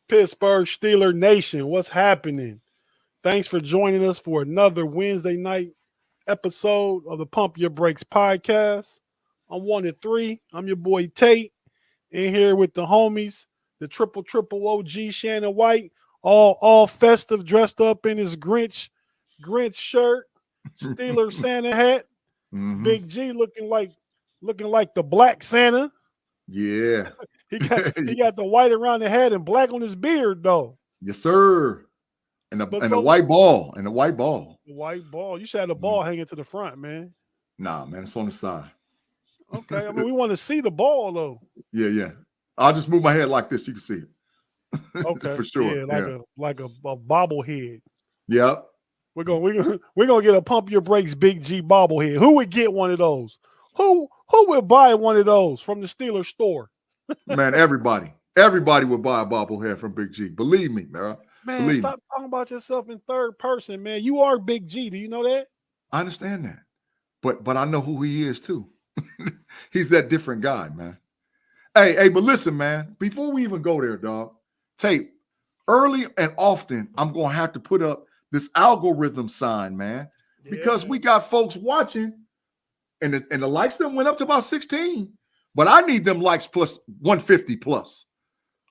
Pittsburgh Steeler Nation, what's happening? Thanks for joining us for another Wednesday night episode of the Pump Your Brakes podcast. I'm 1 and 3. I'm your boy Tate, in here with the homies, the triple OG Shannon White, all festive, dressed up in his Grinch shirt, Steeler Santa hat. Big G looking like the Black Santa. Yeah. He got the white around the head and black on his beard, though. Yes, sir. And the white ball. And the white ball. The white ball. You should have the ball hanging to the front, man. Nah, man, it's on the side. Okay. I mean, we want to see the ball, though. Yeah. I'll just move my head like this. You can see it. Okay. For sure. Yeah, like a bobblehead. Yep. We're gonna get a Pump Your Brakes Big G bobblehead. Who would get one of those? Who would buy one of those from the Steelers store? Man, everybody would buy a bobblehead from Big G. Believe me, man. Man, stop talking about yourself in third person, man. You are Big G. Do you know that? I understand that. But I know who he is too. He's that different guy, man. Hey, but listen, man, before we even go there, dog, Tate, early and often, I'm going to have to put up this algorithm sign, man, because we got folks watching and the likes that went up to about 16, but I need them likes plus 150 plus.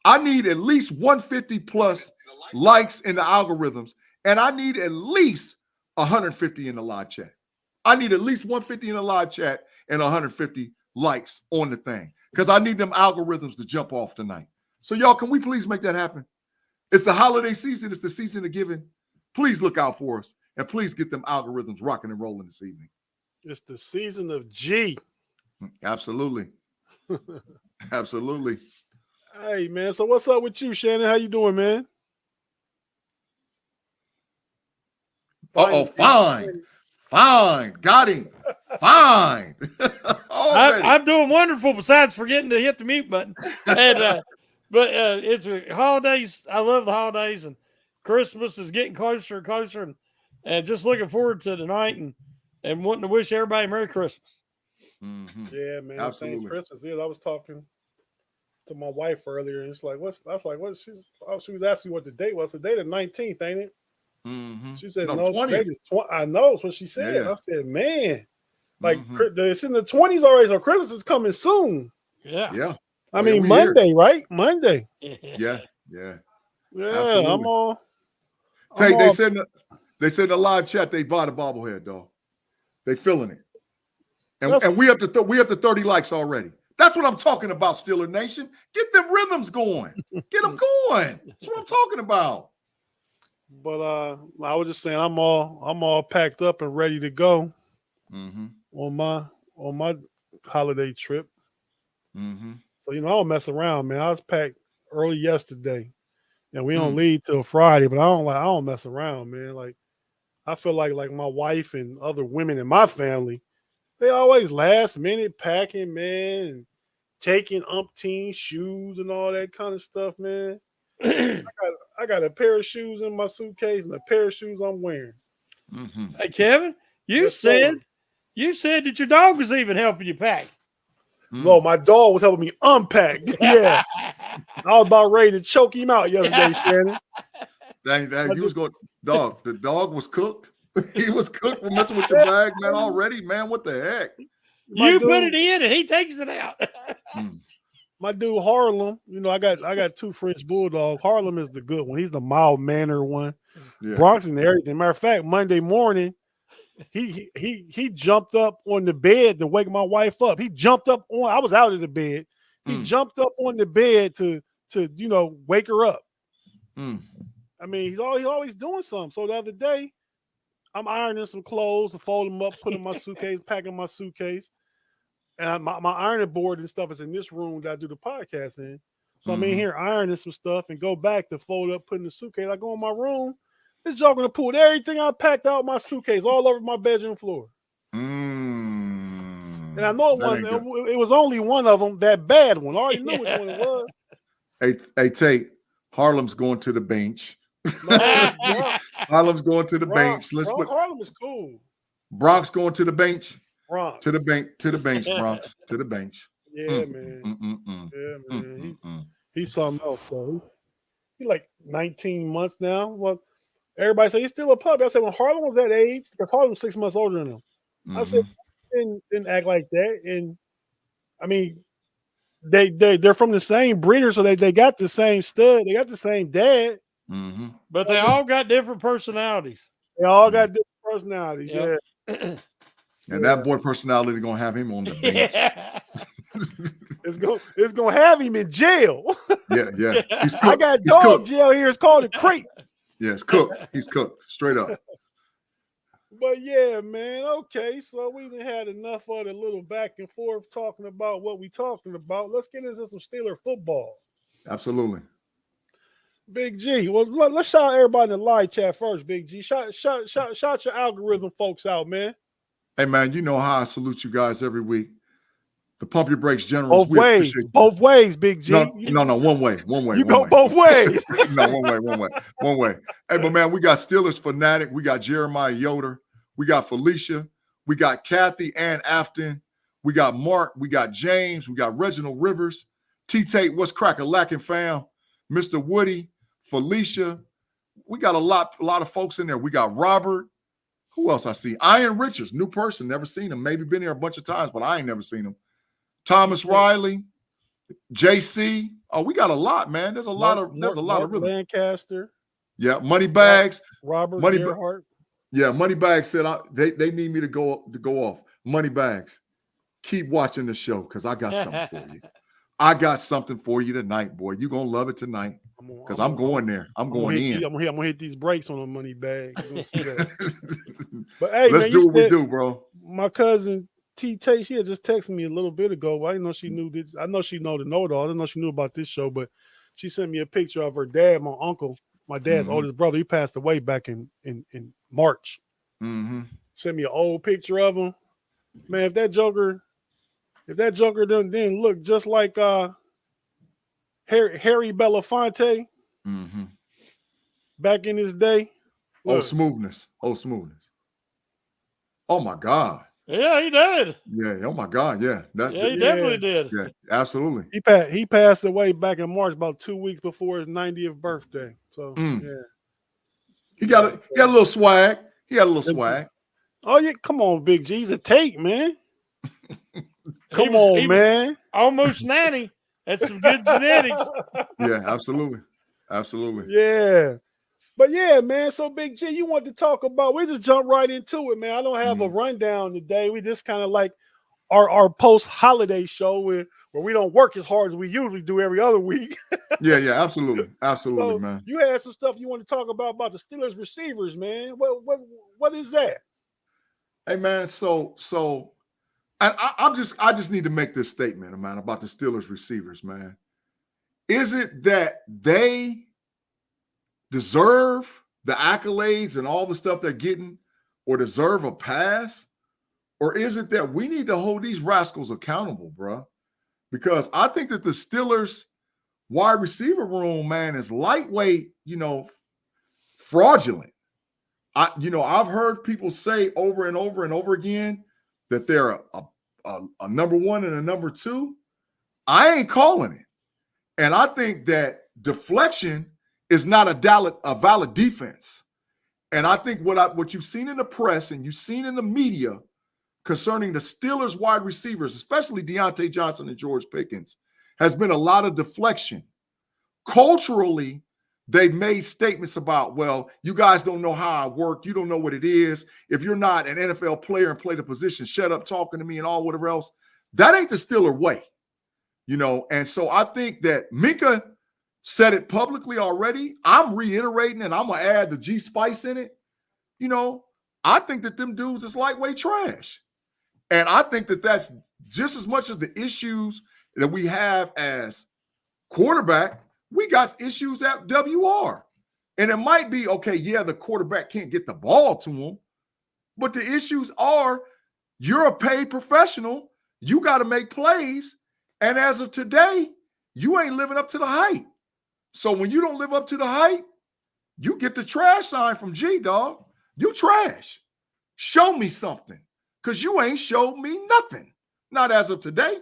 I need at least 150 plus likes in the algorithms, and I need at least 150 in the live chat. I need at least 150 in the live chat and 150 likes on the thing because I need them algorithms to jump off tonight. So y'all, can we please make that happen? It's the holiday season. It's the season of giving. Please look out for us, and please get them algorithms rocking and rolling this evening. It's the season of G. Absolutely. Absolutely. Hey, man, so what's up with you, Shannon? How you doing, man? Fine. Got him. Fine. I'm doing wonderful besides forgetting to hit the mute button. And but it's holidays. I love the holidays, and Christmas is getting closer and closer, and just looking forward to tonight and wanting to wish everybody Merry Christmas. Mm-hmm. Yeah, man. Absolutely. Christmas is. I was talking to my wife earlier, and it's like, what? She was asking what the date was. The date of 19th, ain't it? Mm-hmm. She said, no 20. I know. That's what she said. Yeah. I said, man, like it's in the 20s already, so Christmas is coming soon. Yeah. I mean, Monday, right? Monday. Yeah. Absolutely. I'm all. Tate, they said in the live chat they bought a bobblehead, dog. They feeling it, and we up to 30 likes already. That's what I'm talking about, Steeler Nation. Get them rhythms going. Get them going. That's what I'm talking about. But I was just saying, I'm all packed up and ready to go on my holiday trip. Mm-hmm. So I don't mess around, man. I was packed early yesterday, and we don't leave till Friday. But I don't mess around, man. Like I feel like my wife and other women in my family, they always last minute packing, man, and taking umpteen shoes and all that kind of stuff, man. I got a pair of shoes in my suitcase and a pair of shoes I'm wearing. Mm-hmm. Hey, Kevin, you said that your dog was even helping you pack. No, my dog was helping me unpack. Yeah. I was about ready to choke him out yesterday, Shannon. He was going, dog. The dog was cooked. He was cooked for messing with your bag, man, already, man. What the heck? You put it in and he takes it out. My dude Harlem, I got two French bulldogs. Harlem is the good one. He's the mild mannered one. Yeah. Bronx and everything. Matter of fact, Monday morning, he jumped up on the bed to wake my wife up. He jumped up on. I was out of the bed. He jumped up on the bed to wake her up. I mean, he's always doing something. So the other day, I'm ironing some clothes to fold them up, put them in my suitcase, packing my suitcase. And my ironing board and stuff is in this room that I do the podcast in. So I'm in here ironing some stuff and go back to fold up, put in the suitcase. I go in my room. This joker pulled everything I packed out of my suitcase all over my bedroom floor. And I know it was only one of them, that bad one. I already knew which one it was. Hey, Tate, Harlem's going to the bench. Harlem's going to the bench. Harlem is cool. Bronx going to the bench. Bronx. To the bench, Bronx. To the bench. Yeah, man. Yeah, man. He's something else, though. He's like 19 months now. Well, everybody say he's still a puppy. I said, when Harlem was that age, because Harlem's 6 months older than him. I said, didn't act like that. And I mean, they're from the same breeder, so they got the same stud. They got the same dad. But they all got different personalities. They all got different personalities, yeah. And that boy personality gonna have him on the bench. It's gonna have him in jail. Yeah. I got dog jail here. It's called a crate. Yeah, it's cooked. He's cooked straight up. But yeah, man. Okay, so we done had enough of the little back and forth talking about what we talking about. Let's get into some Steeler football. Absolutely. Big G. Well, let's shout everybody in the live chat first, Big G. Shout your algorithm folks out, man. Hey, man, you know how I salute you guys every week. The Pump Your Brakes Generals. Both ways, Big G. No, one way. You go both ways. No, one way. Hey, but man, we got Steelers Fanatic. We got Jeremiah Yoder. We got Felicia. We got Kathy Ann Afton. We got Mark. We got James. We got Reginald Rivers. Tate, what's crack-a-lackin' fam? Mr. Woody, Felicia. We got a lot of folks in there. We got Robert. Who else I see? Ian Richards, new person, never seen him. Maybe been here a bunch of times, but I ain't never seen him. Thomas Riley, JC. Oh, we got a lot, man. There's a lot of really Lancaster. Yeah, Moneybags. Robert Gerhart. Yeah, Moneybags said they need me to go off. Moneybags, keep watching the show because I got something for you. I got something for you tonight, boy. You're gonna love it tonight. Because I'm going there. I'm going in. I'm gonna hit these brakes on a money bag. But hey, let's do what we do, bro. My cousin Tate, she had just texted me a little bit ago. I didn't know she knew this. I know she know the know-it-all. I didn't know she knew about this show, but she sent me a picture of her dad, my uncle, my dad's oldest brother. He passed away back in March. Sent me an old picture of him. Man, if that Joker didn't look just like Harry Belafonte back in his day. Look. Smoothness. Oh my God. Yeah, he did. Yeah. Oh my God. Yeah. He definitely did. Yeah, absolutely. He passed away back in March, about 2 weeks before his 90th birthday. So yeah. He got a little swag. He had a little swag. Oh yeah, come on, Big G. He's a Tate, man. Come on, man. Almost 90. That's some good genetics. Yeah, absolutely. Yeah. But yeah, man. So Big G, you want to talk about? We just jump right into it, man. I don't have a rundown today. We just kind of like our post-holiday show where we don't work as hard as we usually do every other week. Yeah, absolutely, so man. You had some stuff you want to talk about the Steelers receivers, man. What is that? Hey, man. So. I just need to make this statement, man, about the Steelers receivers, man. Is it that they deserve the accolades and all the stuff they're getting or deserve a pass? Or is it that we need to hold these rascals accountable, bro? Because I think that the Steelers wide receiver room, man, is lightweight, fraudulent. I've heard people say over and over and over again that they're a number one and a number two. I ain't calling it. And I think that deflection is not a valid defense. And I think what you've seen in the press and you've seen in the media concerning the Steelers wide receivers, especially Deontay Johnson and George Pickens, has been a lot of deflection. Culturally, they've made statements about, well, you guys don't know how I work. You don't know what it is. If you're not an NFL player and play the position, shut up talking to me and all whatever else. That ain't the Steeler way, And so I think that Minka said it publicly already. I'm reiterating and I'm going to add the G Spice in it. I think that them dudes is lightweight trash. And I think that that's just as much of the issues that we have as quarterback. We got issues at WR. And it might be, okay, yeah, the quarterback can't get the ball to him, but the issues are you're a paid professional. You got to make plays. And as of today, you ain't living up to the hype. So when you don't live up to the hype, you get the trash sign from G, dog. You trash. Show me something, because you ain't showed me nothing. Not as of today.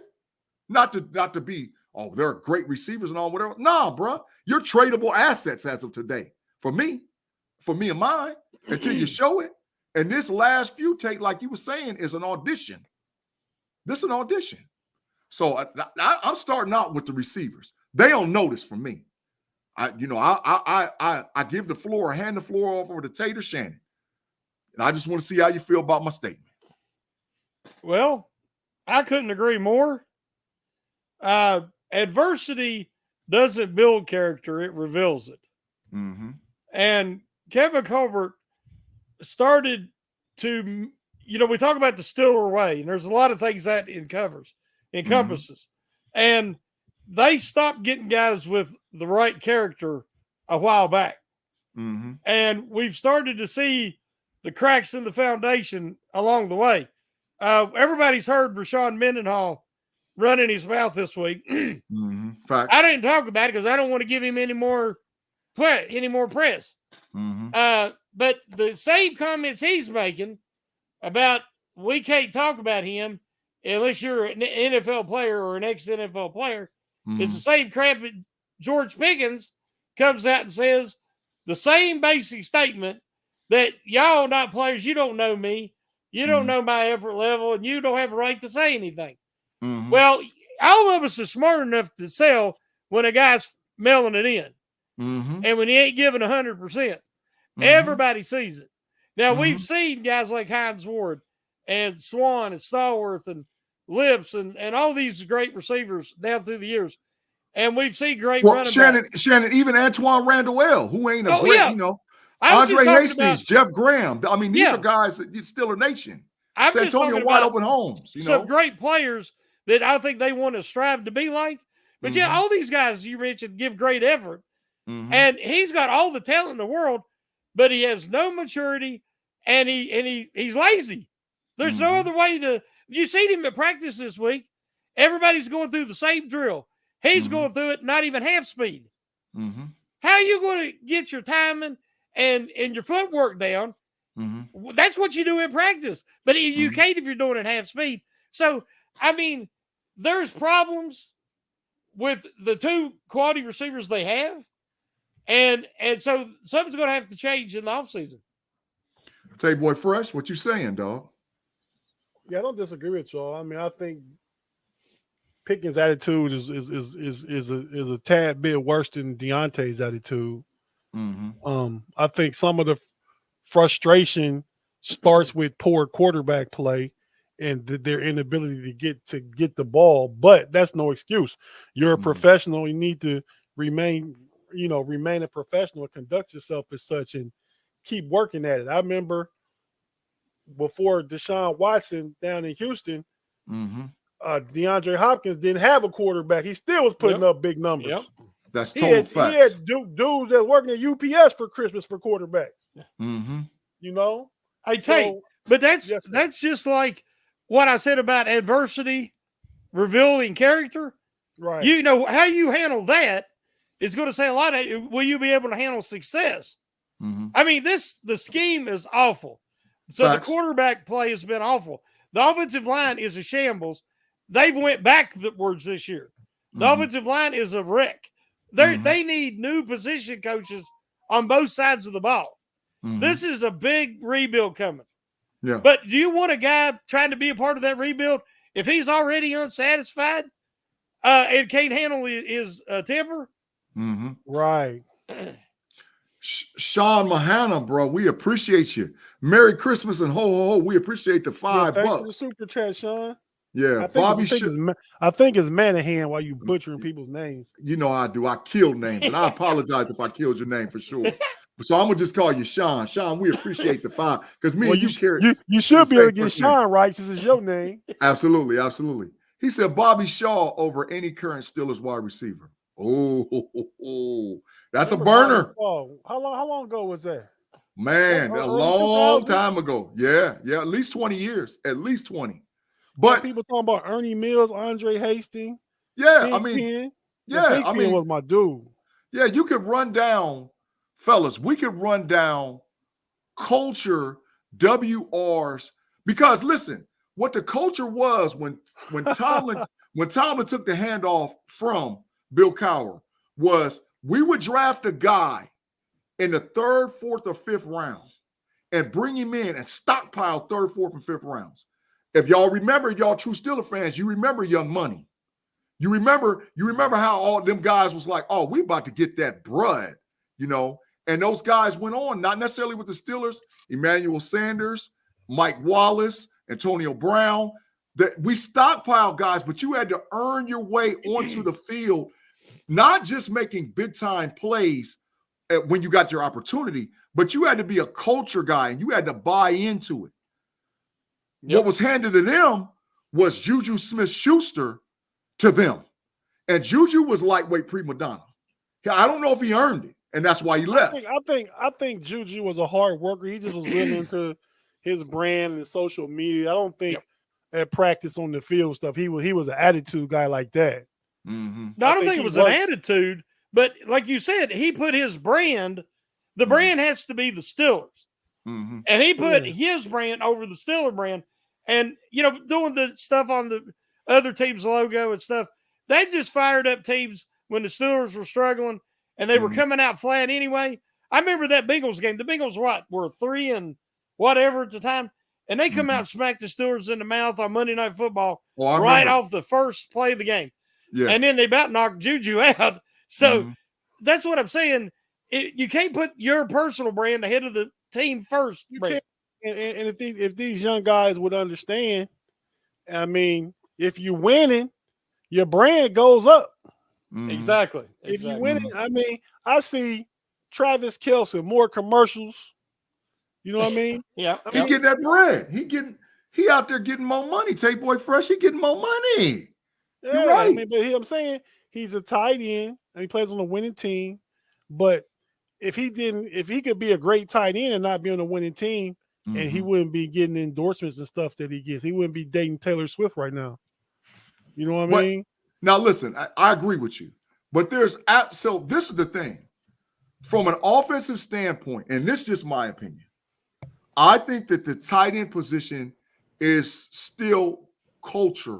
Not to be, oh, they're great receivers and all whatever. Nah, bro. You're tradable assets as of today. For me and mine, until you show it. And this last few take, like you were saying, is an audition. This is an audition. So I'm starting out with the receivers. They don't notice for me. I give the floor, hand the floor over to Tate or Shannon. And I just want to see how you feel about my statement. Well, I couldn't agree more. Adversity doesn't build character, it reveals it. Mm-hmm. And Kevin Colbert started to, we talk about the Steeler way, and there's a lot of things that encompasses. Mm-hmm. And they stopped getting guys with the right character a while back. Mm-hmm. And we've started to see the cracks in the foundation along the way. Everybody's heard Rashawn Mendenhall running his mouth this week. Mm-hmm. Facts. I didn't talk about it because I don't want to give him any more press. Mm-hmm. But the same comments he's making about we can't talk about him unless you're an NFL player or an ex-NFL player, Mm-hmm. it's the same crap that George Pickens comes out and says the same basic statement that y'all not players, you don't know me, you don't know my effort level, and you don't have a right to say anything. Mm-hmm. Well, all of us are smart enough to tell when a guy's mailing it in. Mm-hmm. And when he ain't giving 100%, everybody sees it. Now, we've seen guys like Hines Ward and Swan and Stallworth and Lips and all these great receivers down through the years. And we've seen great running backs. Shannon, even Antoine Randall, who ain't a great, Andre Hastings, Jeff Graham. I mean, these are guys that Steeler Nation. Santonio wide open homes. Some great players that I think they want to strive to be like. But all these guys you mentioned give great effort. Mm-hmm. And he's got all the talent in the world, but he has no maturity and he's lazy. There's no other way to. You seen him at practice this week. Everybody's going through the same drill. He's going through it not even half speed. Mm-hmm. How are you going to get your timing and your footwork down? Mm-hmm. That's what you do in practice. But you can't if you're doing it half speed. So, I mean, there's problems with the two quality receivers they have. And so something's going to have to change in the offseason. Tay Boy Fresh, what you saying, dog? Yeah, I don't disagree with y'all. I mean, I think Pickens' attitude is a tad bit worse than Deontay's attitude. Mm-hmm. I think some of the frustration starts with poor quarterback play and their inability to get the ball, but that's no excuse. You're a professional. You need to remain a professional and conduct yourself as such and keep working at it. I remember before Deshaun Watson down in Houston, DeAndre Hopkins didn't have a quarterback. He still was putting up big numbers. Yep. That's total facts. He had dudes that working at UPS for Christmas for quarterbacks. Mm-hmm. I tell you, but that's just like what I said about adversity revealing character. Right. How you handle that is going to say a lot. Will you be able to handle success? Mm-hmm. I mean, the scheme is awful. So Facts. The quarterback play has been awful. The offensive line is a shambles. They've went backwards this year. The offensive line is a wreck. They need new position coaches on both sides of the ball. This is a big rebuild coming. Yeah. But do you want a guy trying to be a part of that rebuild if he's already unsatisfied and can't handle his temper? Mm-hmm. Right. Sean Mahana, bro, we appreciate you. Merry Christmas and ho, ho, ho. We appreciate the $5. Thanks for the super chat, Sean. Yeah, I think it's Manahan while you butchering people's names. You know I do. I kill names, and I apologize if I killed your name for sure. So I'm gonna just call you Sean. Sean, we appreciate the $5 because you should be able to get Sean right since it's your name. Absolutely, absolutely. He said Bobby Shaw over any current Steelers wide receiver. Oh, that's a Remember burner. Oh, how long ago was that? Man, a long time ago. Yeah, at least 20 years. At least 20. But people talking about Ernie Mills, Andre Hastings. Yeah, Big Pen. yeah, Big Pen was my dude. Yeah, you could run down, fellas, we could run down culture WRs, because listen, what the culture was when Tomlin took the handoff from Bill Cowher was we would draft a guy in the 3rd, 4th, or 5th round and bring him in and stockpile 3rd, 4th, and 5th rounds. If y'all remember, y'all true Steeler fans, you remember Young Money. You remember how all them guys was like, oh, we about to get that bread, and those guys went on, not necessarily with the Steelers, Emmanuel Sanders, Mike Wallace, Antonio Brown. That we stockpiled guys, but you had to earn your way onto the field, not just making big-time plays when you got your opportunity, but you had to be a culture guy, and you had to buy into it. Yep. What was handed to them was Juju Smith-Schuster to them. And Juju was lightweight prima donna. I don't know if he earned it, and that's why he left. I think Juju was a hard worker. He just was really into his brand and social media. I don't think at practice on the field stuff, he was an attitude guy like that. Mm-hmm. No, I don't think it was an attitude, but like you said, he put his brand. The brand has to be the Steelers. Mm-hmm. And he put his brand over the Steeler brand. And, doing the stuff on the other team's logo and stuff, they just fired up teams when the Steelers were struggling and they were coming out flat anyway. I remember that Bengals game. The Bengals were 3 and whatever at the time, and they come out and smack the Steelers in the mouth on Monday Night Football right off the first play of the game. Yeah. And then they about knocked Juju out. So that's what I'm saying. You can't put your personal brand ahead of the team first. You can't. And if these young guys would understand, I mean, if you're winning, your brand goes up. Exactly. If you winning, I mean, I see Travis Kelce, more commercials. You know what I mean? Yeah. He getting that bread. He out there getting more money. Tate Boy Fresh, he getting more money. Yeah, you're right. I mean, but I'm saying he's a tight end and he plays on a winning team. But if he could be a great tight end and not be on a winning team, and he wouldn't be getting endorsements and stuff that he gets. He wouldn't be dating Taylor Swift right now. You know what I mean? Now, listen, I agree with you. But so this is the thing. From an offensive standpoint, and this is just my opinion, I think that the tight end position is still culture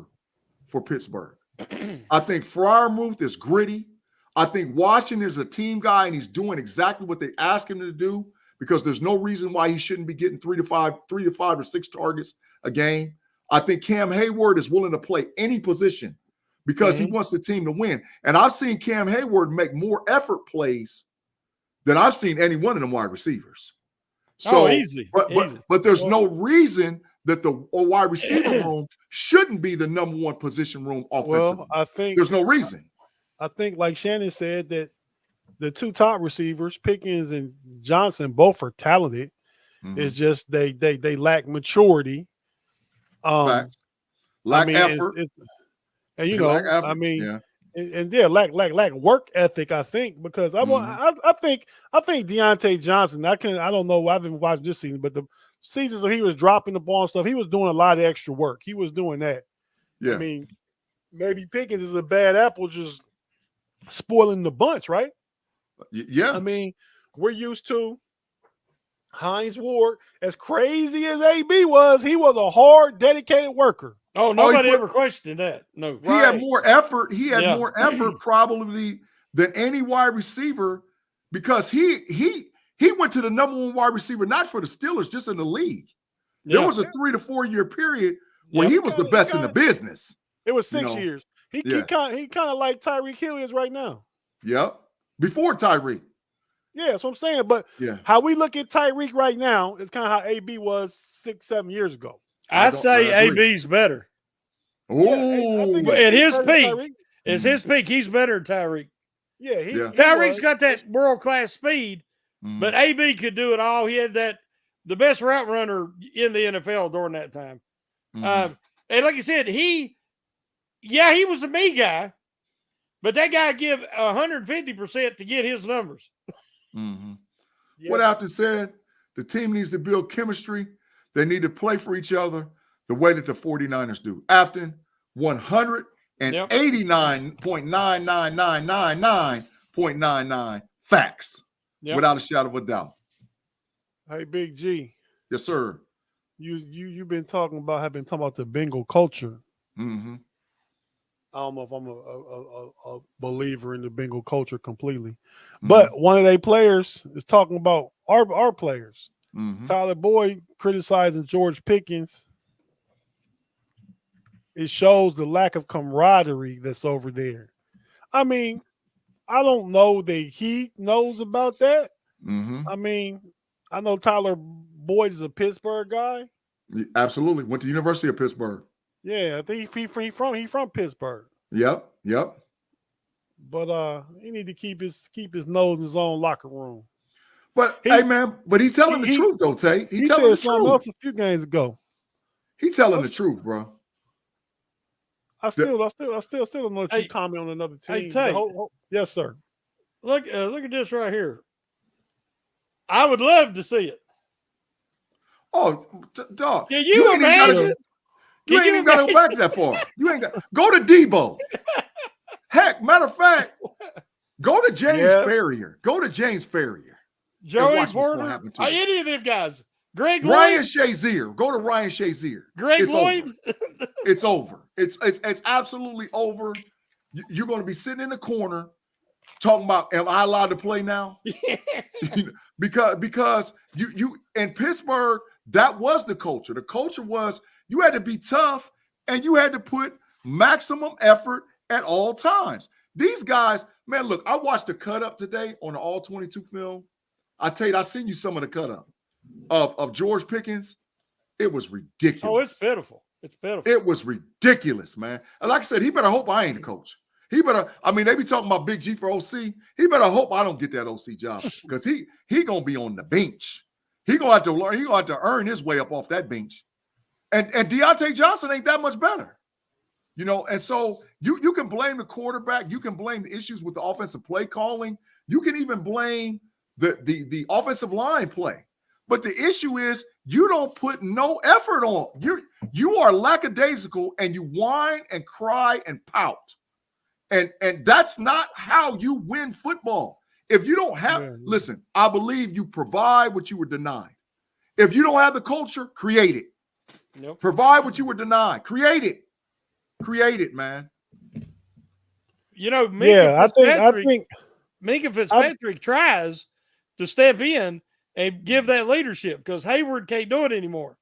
for Pittsburgh. I think Freiermuth is gritty. I think Washington is a team guy, and he's doing exactly what they ask him to do, because there's no reason why he shouldn't be getting 3 to 5 or 6 targets a game. I think Cam Hayward is willing to play any position because he wants the team to win. And I've seen Cam Hayward make more effort plays than I've seen any one of them wide receivers. So easy. But there's no reason that the wide receiver room shouldn't be the number one position room offensively. Well, I think there's no reason. I think, like Shannon said, that the 2 top receivers, Pickens and Johnson, both are talented. It's just they lack maturity. Lack effort. And I mean, lack work ethic. I think because I think Deontay Johnson. I don't know. I haven't watched this season, but the seasons that he was dropping the ball and stuff, he was doing a lot of extra work. He was doing that. Yeah. I mean, maybe Pickens is a bad apple, just spoiling the bunch, right? Yeah. I mean, we're used to Hines Ward, as crazy as AB was, he was a hard, dedicated worker. Oh, nobody ever questioned that. No. He had more effort. He had more effort probably than any wide receiver, because he went to the number one wide receiver, not for the Steelers, just in the league. There was a 3 to 4 year period where he was the best in the business. It was 6 years. He kind of like Tyreek Hill is right now. Yep. Before Tyreek. Yeah, that's what I'm saying. But how we look at Tyreek right now is kind of how AB was 6-7 years ago. I say AB's better. Oh, at his peak, his peak, he's better than Tyreek. Yeah, Tyreek's got that world-class speed, but AB could do it all. He had the best route runner in the NFL during that time. And like you said, he was a me guy, But that guy give 150% to get his numbers. Mm-hmm. Yeah. What Afton said, the team needs to build chemistry. They need to play for each other the way that the 49ers do. Afton, 189.99999.99 facts, without a shadow of a doubt. Hey, Big G. Yes, sir. You've been talking about the Bengal culture. Mm-hmm. I don't know if I'm a believer in the Bengal culture completely, but one of their players is talking about our players. Mm-hmm. Tyler Boyd criticizing George Pickens. It shows the lack of camaraderie that's over there. I mean, I don't know that he knows about that. Mm-hmm. I mean, I know Tyler Boyd is a Pittsburgh guy. Absolutely. Went to University of Pittsburgh. Yeah, I think he from Pittsburgh. Yep. But he need to keep his nose in his own locker room. But hey, man, but he's telling the truth though, Tate. He said something else a few games ago. He's telling the truth, bro. I still don't know if you comment on another team. Hey, Tate. Yes, sir. Look at this right here. I would love to see it. Oh, dog. Can you imagine? You ain't even got to go back that far. You ain't got go to Debo. Heck, matter of fact, go to James Ferrier. Go to James Ferrier. Joey Porter. Any of them guys. Greg Ryan Lloyd. Shazier. Go to Ryan Shazier. Greg Lloyd. It's over. It's absolutely over. You're going to be sitting in the corner talking about, am I allowed to play now? because you in Pittsburgh, that was the culture. The culture was you had to be tough and you had to put maximum effort at all times. These guys, man, look, I watched the cut up today on the All 22 film. I tell you, I seen you some of the cut up of George Pickens. It was ridiculous. Oh, it's pitiful. It's pitiful. It was ridiculous, man. And like I said, he better hope I ain't the coach. He better, I mean, they be talking about Big G for OC. He better hope I don't get that OC job because he gonna be on the bench. He gonna have to learn, he gonna have to earn his way up off that bench. And Deontay Johnson ain't that much better. You know, and so you can blame the quarterback, you can blame the issues with the offensive play calling, you can even blame the offensive line play. But the issue is you don't put no effort on. You are lackadaisical and you whine and cry and pout. And that's not how you win football. If you don't have, listen, I believe you provide what you were denied. If you don't have the culture, create it. Nope. Provide what you were denied. Create it. Create it, man. You know, I think Minka Fitzpatrick tries to step in and give that leadership because Hayward can't do it anymore.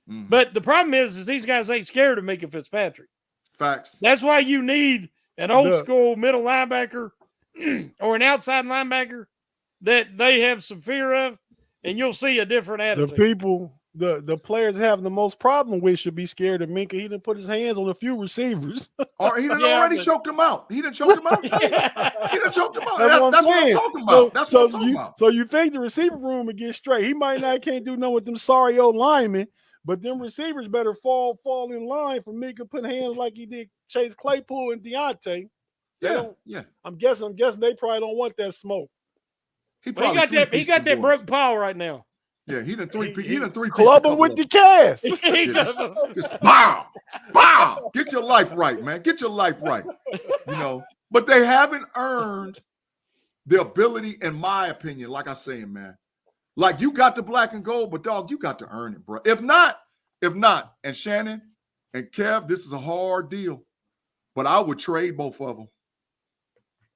Mm-hmm. But the problem is these guys ain't scared of Minka Fitzpatrick. Facts. That's why you need an old school middle linebacker or an outside linebacker that they have some fear of, and you'll see a different attitude. The players having the most problem with should be scared of Minka. He done put his hands on a few receivers. Or he done already choked them out. He done choked them out. He done choked them out. That's what I'm talking about. That's what I'm talking about. So you think the receiver room would get straight. He might not can't do nothing with them sorry old linemen, but them receivers better fall in line for Minka putting hands like he did Chase Claypool and Deontay. I'm guessing they probably don't want that smoke. He got that broke paw right now. Yeah, he done three. Club him with the cast. Just bow. Get your life right, man. Get your life right. You know, but they haven't earned the ability, in my opinion. Like I'm saying, man, like you got the black and gold, but dog, you got to earn it, bro. If not, and Shannon and Kev, this is a hard deal, but I would trade both of them.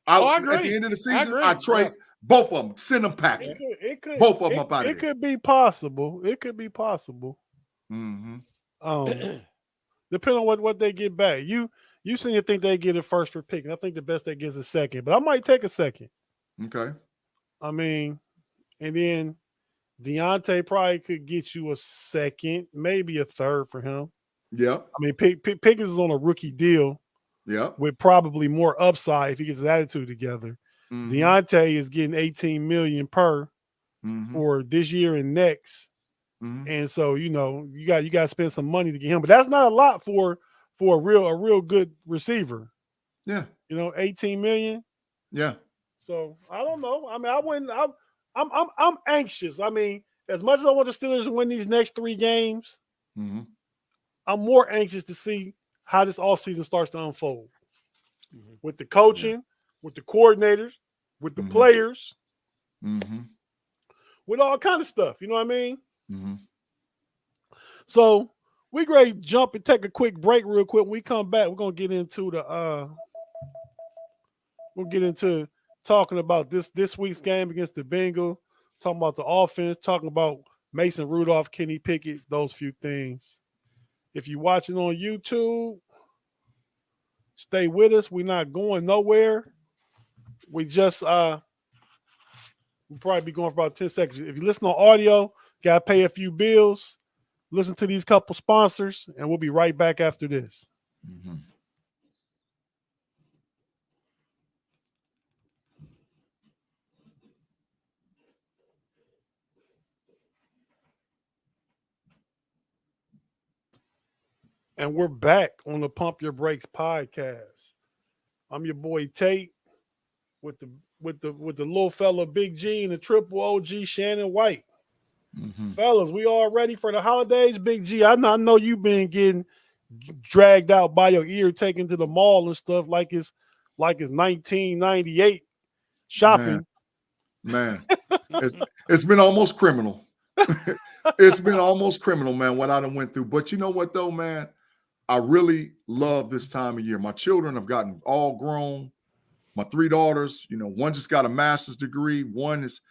I agree. At the end of the season, I trade. Both of them, send them packing. Both of them up out of here. It could be possible. Mm-hmm. Depending on what they get back. You seem to think they get it first for picking. I think the best they get is a second, but I might take a second. Okay. I mean, and then Deontay probably could get you a second, maybe a third for him. Yeah. I mean, Pickens is on a rookie deal. Yeah. With probably more upside if he gets his attitude together. Mm-hmm. Deontay is getting $18 million per for this year and next, and so you know you got to spend some money to get him, but that's not a lot for a real good receiver. Yeah, $18 million. Yeah. So I don't know. I mean, I wouldn't. I'm anxious. I mean, as much as I want the Steelers to win these next 3 games, I'm more anxious to see how this offseason starts to unfold with the coaching, with the coordinators, with the players, with all kind of stuff. You know what I mean? So we ready to jump and take a quick break real quick. When we come back, we're gonna get into talking about this week's game against the Bengals, talking about the offense, talking about Mason Rudolph, Kenny Pickett, those few things. If you're watching on YouTube, stay with us. We're not going nowhere. We just we'll probably be going for about 10 seconds. If you listen on audio, gotta pay a few bills. Listen to these couple sponsors, and we'll be right back after this. And we're back on the Pump Your Brakes podcast. I'm your boy Tate with the little fella Big G and the triple OG Shannon White. Fellas, we all ready for the holidays? Big G, I know you've been getting dragged out by your ear, taken to the mall and stuff like it's 1998 shopping. Man. It's been almost criminal. It's been almost criminal, man, what I done went through. But you know what, though, man? I really love this time of year. My children have gotten all grown. My 3 daughters, one just got a master's degree. One is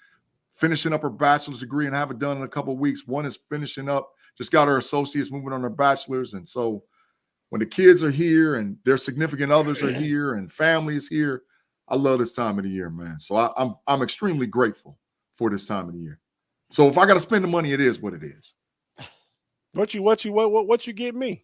finishing up her bachelor's degree and have it done in a couple of weeks. One is finishing up, just got her associates, moving on her bachelor's. And so when the kids are here and their significant others are here and family is here, I love this time of the year, man. So I'm extremely grateful for this time of the year. So if I got to spend the money, it is what it is. What you get me?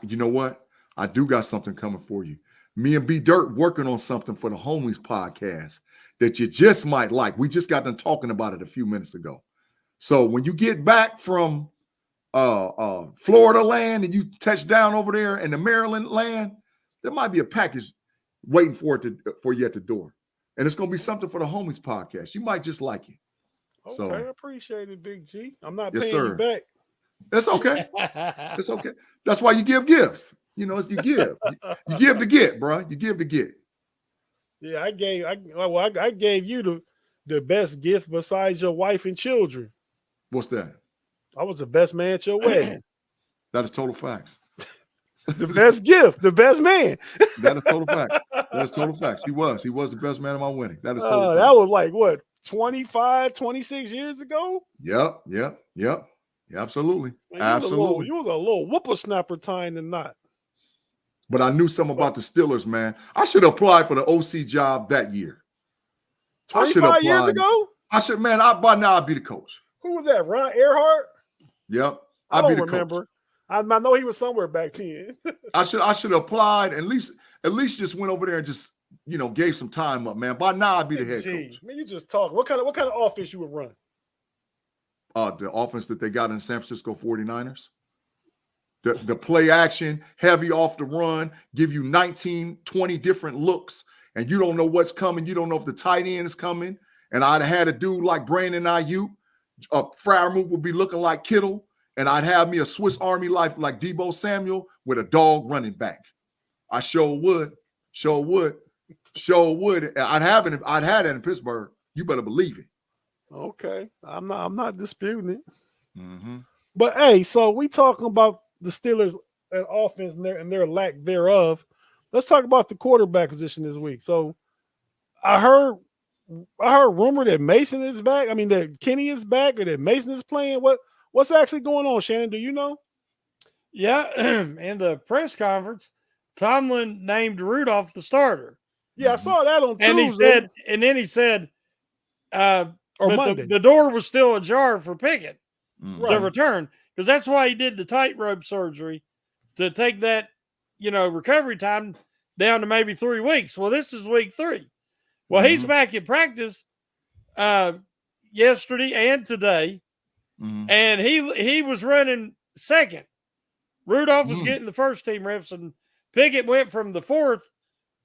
You know what? I do got something coming for you. Me and B Dirt working on something for the Homies podcast that you just might like. We just got done talking about it a few minutes ago. So when you get back from Florida land and you touch down over there in the Maryland land, there might be a package waiting for you at the door. And it's going to be something for the Homies podcast. You might just like it. Okay, so, I appreciate it, Big G. I'm not yes, paying sir. you back. It's okay. It's okay. That's why you give gifts. You give. You give to get, bro. You give to get. Yeah, I gave you the best gift besides your wife and children. What's that? I was the best man at your wedding. That is total facts. The best gift, the best man. That is total facts. That is total facts. He was the best man at my wedding. That is total facts. That was like what, 25, 26 years ago? Yep. Absolutely. Man, Absolutely. You was a little whippersnapper tying the knot. But I knew something about the Steelers, man. I should apply for the OC job that year. 25 years ago? By now I'd be the coach. Who was that? Ron Earhart? Yep. I don't remember. I know he was somewhere back then. I should have applied, at least just went over there and just, gave some time up, man. By now I'd be the head coach. Man, you just talk. What kind of offense you would run? The offense that they got in San Francisco 49ers. The play action, heavy off the run, give you 19, 20 different looks, and you don't know what's coming. You don't know if the tight end is coming. And I'd have had a dude like Brandon Ayuk. Freiermuth would be looking like Kittle, and I'd have me a Swiss Army life like Deebo Samuel with a dog running back. I sure would. I'd had it in Pittsburgh. You better believe it. Okay, I'm not disputing it. Mm-hmm. But hey, so we talking about the Steelers and offense and their lack thereof. Let's talk about the quarterback position this week. So I heard rumor that Mason is back. I mean that Kenny is back or that Mason is playing. What's actually going on, Shannon? Do you know? Yeah, in the press conference, Tomlin named Rudolph the starter. Yeah, I saw that on Tuesday. And then he said, or Monday. The door was still ajar for Pickett to return, because that's why he did the tightrope surgery, to take that, recovery time down to maybe 3 weeks. Well, this is week 3. Well, he's back in practice yesterday and today, and he was running second. Rudolph was getting the first team reps, and Pickett went from the 4th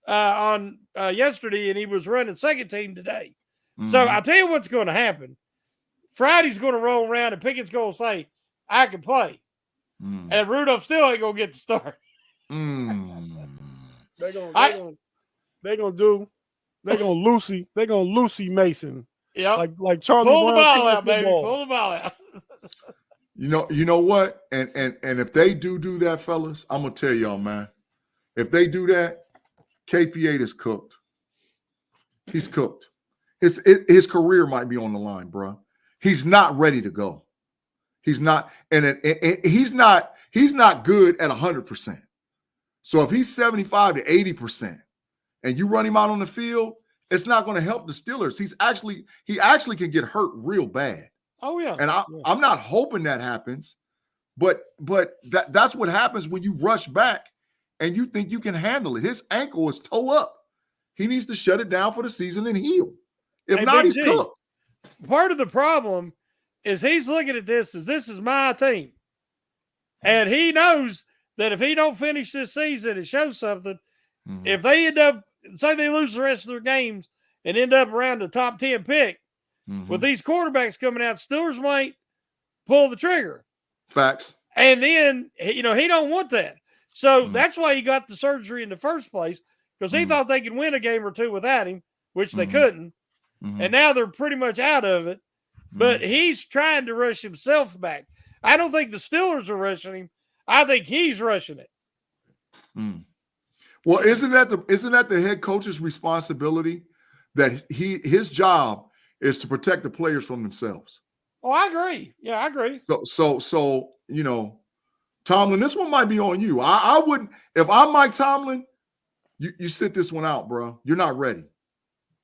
on yesterday, and he was running second team today. Mm-hmm. So I'll tell you what's going to happen. Friday's going to roll around, and Pickett's going to say, I can play. Mm. And Rudolph still ain't going to get the start. They're gonna Lucy Mason. Yeah, like Charlie. Pull the ball out, baby. Pull the ball out. You know what? And if they do that, fellas, I'm gonna tell y'all, man. If they do that, KP8 is cooked. He's cooked. His career might be on the line, bro. He's not ready to go. He's not, and he's not good at 100%. So if he's 75 to 80%, and you run him out on the field, it's not going to help the Steelers. He actually can get hurt real bad. Oh yeah. And I'm not hoping that happens, but that's what happens when you rush back and you think you can handle it. His ankle is toe up. He needs to shut it down for the season and heal. If not, he's cooked. Part of the problem is he's looking at this as this is my team. And he knows that if he don't finish this season and show something, if they end up, say they lose the rest of their games and end up around the top 10 pick, with these quarterbacks coming out, Steelers might pull the trigger. Facts. And then, he don't want that. So that's why he got the surgery in the first place, because he thought they could win a game or two without him, which they couldn't. And now they're pretty much out of it. But he's trying to rush himself back. I don't think the Steelers are rushing him. I think he's rushing it. Well, isn't that the head coach's responsibility that his job is to protect the players from themselves? Oh, I agree. Yeah, I agree. So Tomlin, this one might be on you. I wouldn't, if I'm Mike Tomlin, you sit this one out, bro. You're not ready.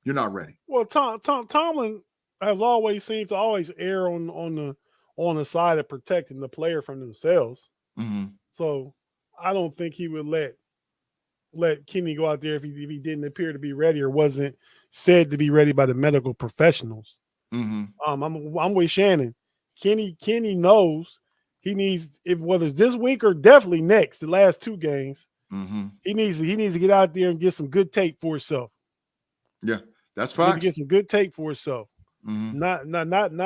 You're not ready. Well, Tomlin has always seemed to always err on the side of protecting the player from themselves. So I don't think he would let Kenny go out there if he didn't appear to be ready or wasn't said to be ready by the medical professionals. I'm with Shannon. Kenny knows he needs, whether it's this week or definitely next, the last 2 games, he needs to get out there and get some good tape for himself. Yeah, that's fine. Get some good tape for himself. Not and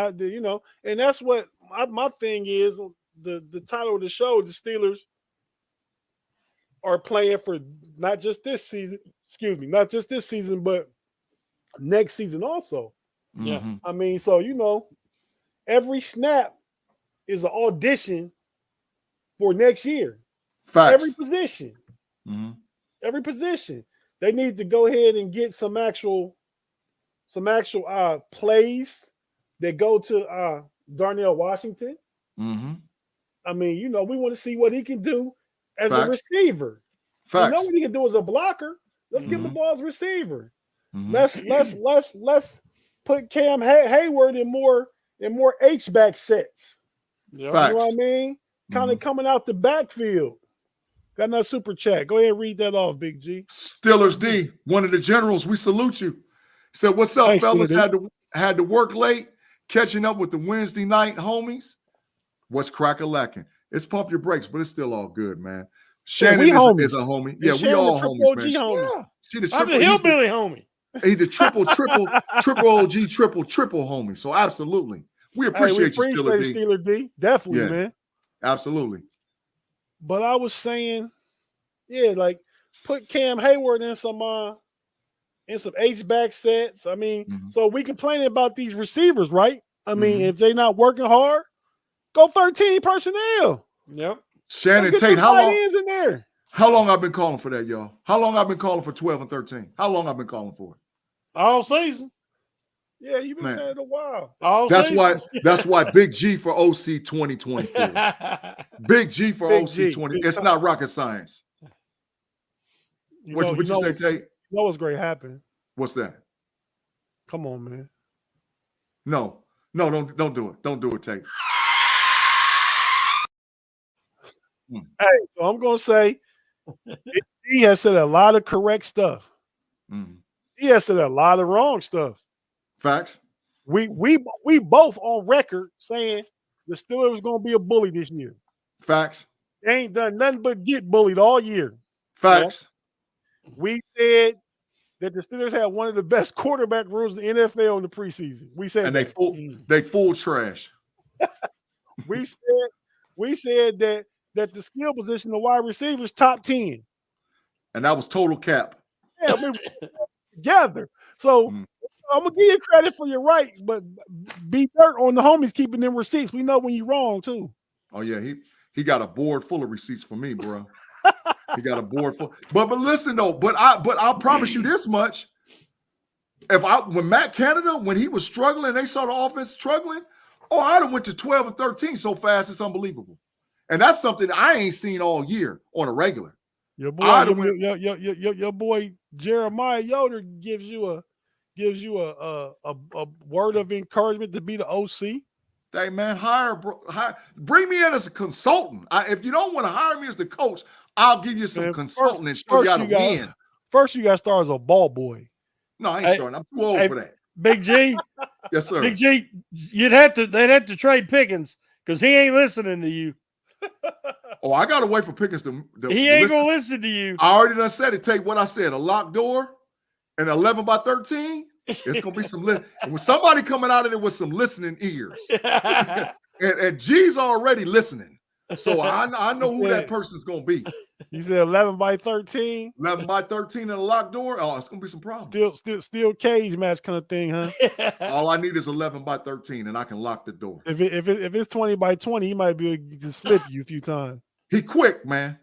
that's what my thing is. The title of the show, the Steelers are playing for not just this season, but next season also. Yeah. I mean, so every snap is an audition for next year. Facts. Every position. Every position. They need to go ahead and get some actual plays that go to Darnell Washington. I mean, we want to see what he can do as a receiver. Facts. We know what he can do as a blocker. Let's give him the ball as a receiver. Let's put Cam Hayward in more H-back sets. Yep. Facts. You know what I mean? Kind of coming out the backfield. Got another super chat. Go ahead and read that off, Big G. Steelers D, one of the generals. We salute you. Said, "What's up, Thanks, fellas? Steelers. Had to work late, catching up with the Wednesday night homies. What's crack-a-lacking? It's pump your brakes, but it's still all good, man. Shannon is a homie. Yeah, we all homies, man. Homie. I'm the hillbilly homie. He's the triple OG, triple homie. So absolutely, we appreciate you, Steeler D. Definitely, man. Absolutely. But I was saying, like put Cam Hayward in some H-back sets. I mean, so we complaining about these receivers, right? I mean, if they're not working hard, go 13 personnel. Yep. Shannon Tate, how long I've been calling for that, y'all? How long I've been calling for 12 and 13? How long I've been calling for it? All season. Yeah, you've been saying it a while. That's why Big G for OC 2024. Big G for OC 20. It's not rocket science. What you say, Tate? You know what's great happened? What's that? Come on, man. No, don't do it. Don't do it, Tate. Hey, so I'm gonna say he has said a lot of correct stuff. He has said a lot of wrong stuff. Facts. We both on record saying the Steelers was gonna be a bully this year. Facts. They ain't done nothing but get bullied all year. Facts. We said that the Steelers had one of the best quarterback rooms in the NFL in the preseason. We said And that. they full trash. We said that the skill position, the wide receivers, top 10. And that was total cap. Yeah, we were together. So I'm gonna give you credit for your right, but be dirt on the homies keeping them receipts. We know when you're wrong too. Oh yeah, he got a board full of receipts for me, bro. He got a board full. But listen though, but I'll promise you this much. When Matt Canada, when he was struggling, they saw the offense struggling, I'd have went to 12 and 13 so fast, it's unbelievable. And that's something I ain't seen all year on a regular. Your boy Jeremiah Yoder gives you a word of encouragement to be the OC. Hey man, bring me in as a consultant. If you don't want to hire me as the coach, I'll give you some consulting and show you how to win. First, you got to start as a ball boy. No, I ain't starting. I'm too old for that. Big G. Yes, sir. Big G, they'd have to trade Pickens because he ain't listening to you. I gotta wait for Pickens to he ain't gonna listen to you. I already done said it. Take what I said, a locked door and 11 by 13. It's gonna be some when somebody coming out of there with some listening ears. and G's already listening. So I know who that person's gonna be. You said 11 by 13? 11 by 13 and a locked door. Oh, it's gonna be some problems. Still cage match kind of thing, huh? All I need is 11 by 13 and I can lock the door. If it's 20 by 20, he might be able to slip you a few times. He quick, man.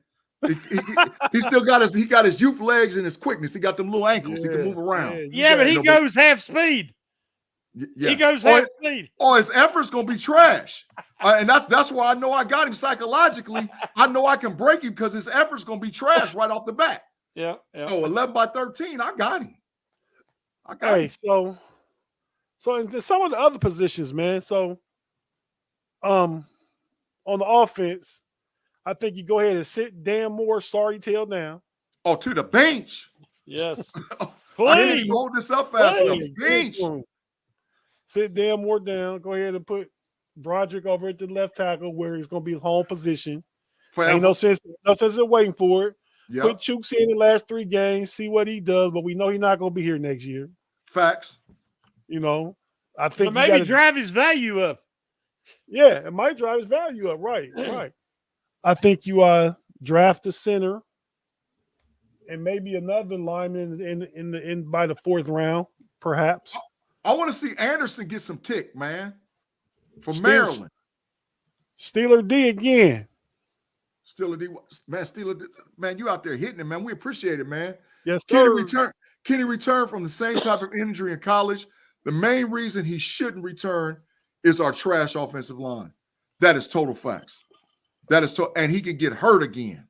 He still got his youth legs and his quickness. He got them little ankles. He can move around. Yeah, but he goes half speed. Yeah. He goes half speed. His effort's gonna be trash. And that's why I know I got him psychologically. I know I can break him because his effort's gonna be trash right off the bat. Yeah. So 11 by 13, I got him. So in some of the other positions, man. So on the offense, I think you go ahead and sit Dan Moore starting tail down. Oh, to the bench. Yes. I didn't even hold this up fast enough. Bench. Sit Dan Moore down. Go ahead and put Broderick over at the left tackle where he's going to be his home position. Forever. Ain't no sense in waiting for it. Yep. Put Chooks in the last 3 games, see what he does, but we know he's not going to be here next year. Facts. I think but maybe drive his value up. Yeah, it might drive his value up. Right. I think you draft a center and maybe another lineman in by the 4th round, perhaps. I want to see Anderson get some tick, man. From Maryland. Steeler D again. Steeler D, man. Steeler D, man. You out there hitting it, man. We appreciate it, man. Yes, sir. Kenny returned from the same type of injury in college. The main reason he shouldn't return is our trash offensive line. That is total facts. And he can get hurt again.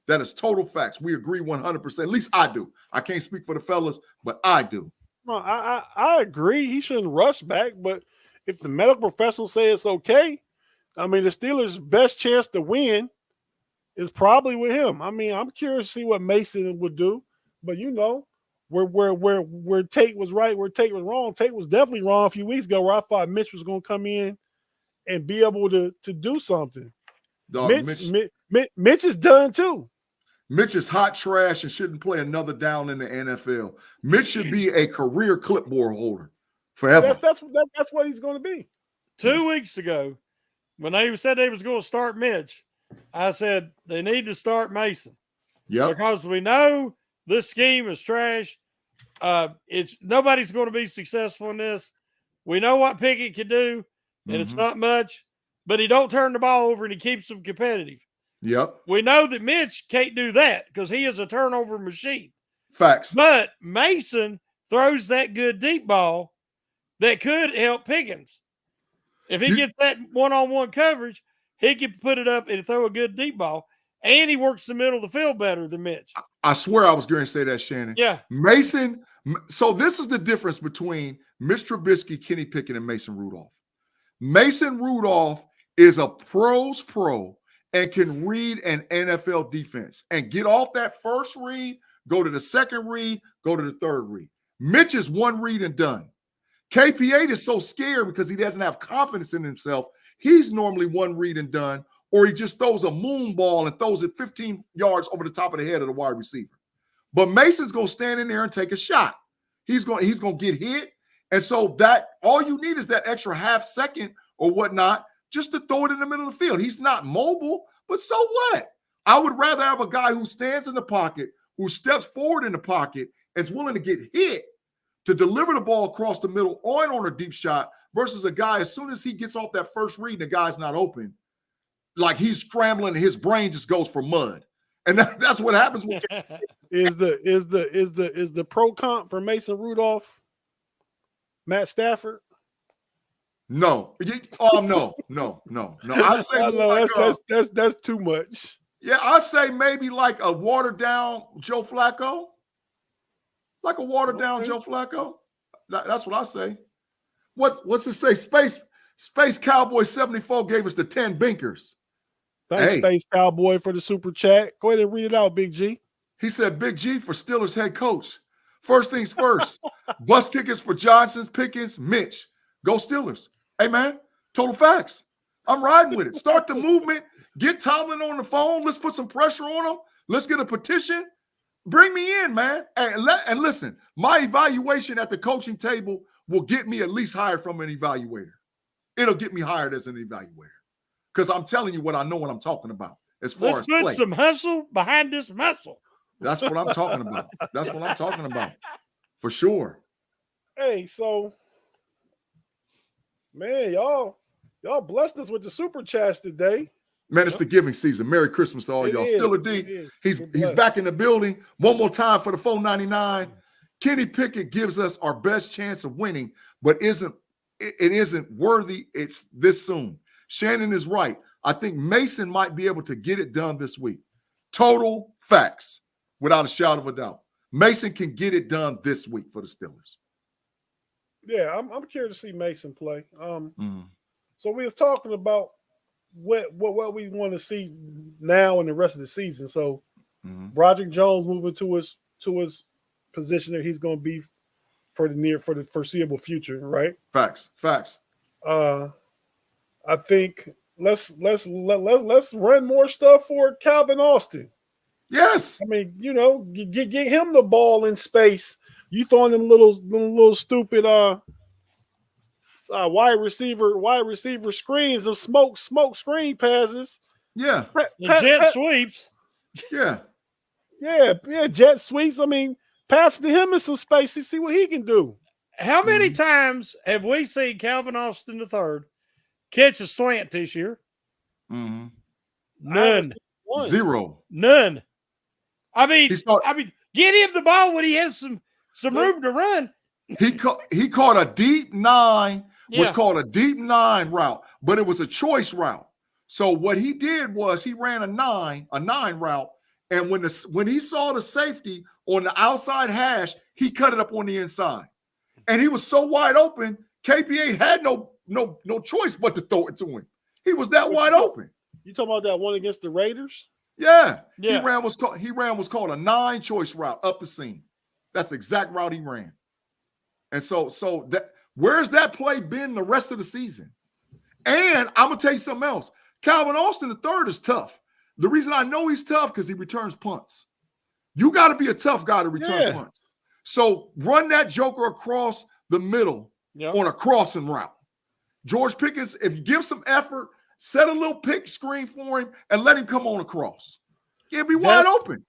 That is total facts. We agree 100%. At least I do. I can't speak for the fellas, but I do. No, I agree. He shouldn't rush back, but if the medical professionals say it's okay, I mean, the Steelers' best chance to win is probably with him. I mean, I'm curious to see what Mason would do, but where Tate was right, where Tate was wrong. Tate was definitely wrong a few weeks ago, where I thought Mitch was going to come in and be able to do something. Dog, Mitch is done too. Mitch is hot trash and shouldn't play another down in the NFL. Mitch should be a career clipboard holder forever. That's what he's going to be. 2 weeks ago, when they said they was going to start Mitch, I said they need to start Mason. Yeah, because we know this scheme is trash. Nobody's going to be successful in this. We know what Pickett can do, and it's not much, but he don't turn the ball over and he keeps them competitive. Yep. We know that Mitch can't do that because he is a turnover machine. Facts. But Mason throws that good deep ball that could help Pickens. If he gets that one-on-one coverage, he can put it up and throw a good deep ball. And he works the middle of the field better than Mitch. I swear I was going to say that, Shannon. Yeah. Mason. So this is the difference between Mitch Trubisky, Kenny Pickett, and Mason Rudolph. Mason Rudolph is a pro's pro and can read an NFL defense and get off that first read, go to the second read, go to the third read. Mitch is one read and done. KP8 is so scared because he doesn't have confidence in himself. He's normally one read and done, or he just throws a moon ball and throws it 15 yards over the top of the head of the wide receiver. But Mason's going to stand in there and take a shot. He's going to get hit. And so that all you need is that extra half second or whatnot just to throw it in the middle of the field. He's not mobile, but so what? I would rather have a guy who stands in the pocket, who steps forward in the pocket, and is willing to get hit to deliver the ball across the middle on a deep shot versus a guy, as soon as he gets off that first read and the guy's not open, like he's scrambling and his brain just goes for mud. And that's what happens with is the pro comp for Mason Rudolph Matt Stafford? No. No. I say that's too much. Yeah, I say maybe like a watered down Joe Flacco. Like a watered down Joe Flacco. That's what I say. What's it say? Space Cowboy 74 gave us the 10 binkers. Thanks, Space Cowboy, for the super chat. Go ahead and read it out, Big G. He said, Big G for Steelers head coach. First things first, bus tickets for Johnson, Pickens, Mitch. Go Steelers. Hey, man, total facts. I'm riding with it. Start the movement. Get Tomlin on the phone. Let's put some pressure on him. Let's get a petition. Bring me in, man. And listen, my evaluation at the coaching table will get me at least hired from an evaluator. It'll get me hired as an evaluator. Because I'm telling you what I know what I'm talking about. As far Let's put some hustle behind this muscle. That's what I'm talking about. That's what I'm talking about. For sure. Hey, so, man, y'all blessed us with the super chats today. Man, it's the giving season. Merry Christmas to all y'all. Steeler D, he's back in the building. One more time for the $4.99. Kenny Pickett gives us our best chance of winning, but it isn't worthy. It's this soon. Shannon is right. I think Mason might be able to get it done this week. Total facts, without a shadow of a doubt. Mason can get it done this week for the Steelers. Yeah, I'm curious to see Mason play. So we was talking about what we want to see now and the rest of the season. So Broderick Jones moving to his position that he's going to be for the foreseeable future, right? Facts. I think let's run more stuff for Calvin Austin. Yes. I mean, get him the ball in space. You throwing them little stupid wide receiver screens of smoke screen passes. Yeah. Jet sweeps. Yeah. Yeah, jet sweeps. I mean, pass it to him in some space and see what he can do. How many times have we seen Calvin Austin III catch a slant this year? None. Zero. None. I mean, get him the ball when he has some room to run. He caught a deep nine. Was called a deep nine route, but it was a choice route. So what he did was he ran a nine route, and when he saw the safety on the outside hash, he cut it up on the inside, and he was so wide open. KPA had no choice but to throw it to him. He was that wide open. You talking about that one against the Raiders? Yeah. He ran what's called a 9 choice route up the seam. That's the exact route he ran. And so that where's that play been the rest of the season? And I'm gonna tell you something else. Calvin Austin III is tough. The reason I know he's tough because he returns punts. You got to be a tough guy to return punts. So run that joker across the middle on a crossing route. George Pickens, if you give some effort, set a little pick screen for him and let him come on across. He'll be wide open.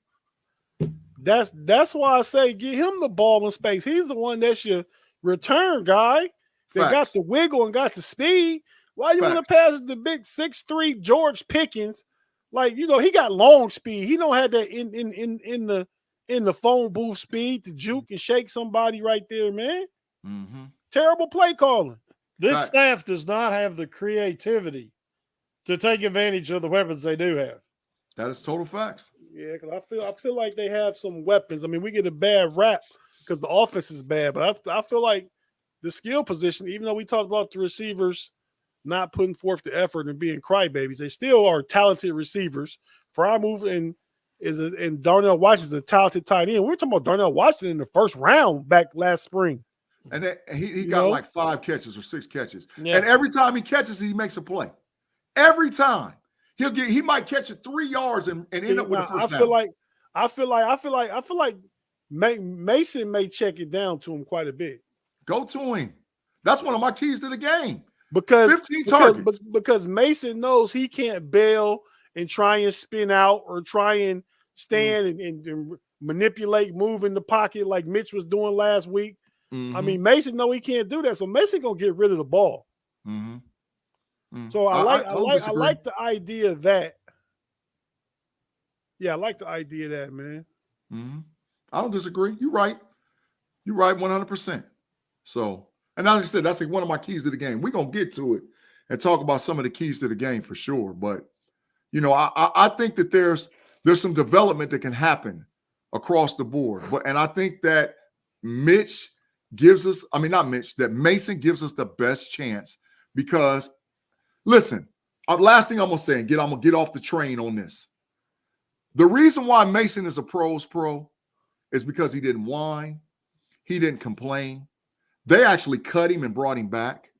That's why I say get him the ball in space. He's the one that's your return guy that got the wiggle and got the speed. Why you want to pass the big 6'3" George Pickens? Like, he got long speed. He don't have that in the phone booth speed to juke and shake somebody right there, man. Mm-hmm. Terrible play calling. This staff does not have the creativity to take advantage of the weapons they do have. That is total facts. Yeah, because I feel like they have some weapons. I mean, we get a bad rap because the offense is bad, but I feel like the skill position, even though we talked about the receivers not putting forth the effort and being crybabies, they still are talented receivers. Frymouth and Darnell Washington is a talented tight end. We were talking about Darnell Washington in the first round back last spring. And he got like 5 catches or 6 catches. Yeah. And every time he catches, he makes a play. Every time. He might catch it 3 yards and end up with a first down. I feel like Mason may check it down to him quite a bit. Go to him. That's one of my keys to the game. Because 15 targets. Because Mason knows he can't bail and try and spin out or try and stand and manipulate, move in the pocket like Mitch was doing last week. Mm-hmm. I mean, Mason know he can't do that, so Mason gonna get rid of the ball. Mm-hmm. Mm-hmm. So I like the idea of that. Yeah, I like the idea of that, man. Mm-hmm. I don't disagree. You're right. You're right 100%. So, and like I said, that's like one of my keys to the game. We're going to get to it and talk about some of the keys to the game for sure. But, you know, I think that there's some development that can happen across the board. And I think that Mason gives us the best chance because, listen, last thing I'm going to say, I'm going to get off the train on this. The reason why Mason is a pro's pro is because he didn't whine. He didn't complain. They actually cut him and brought him back.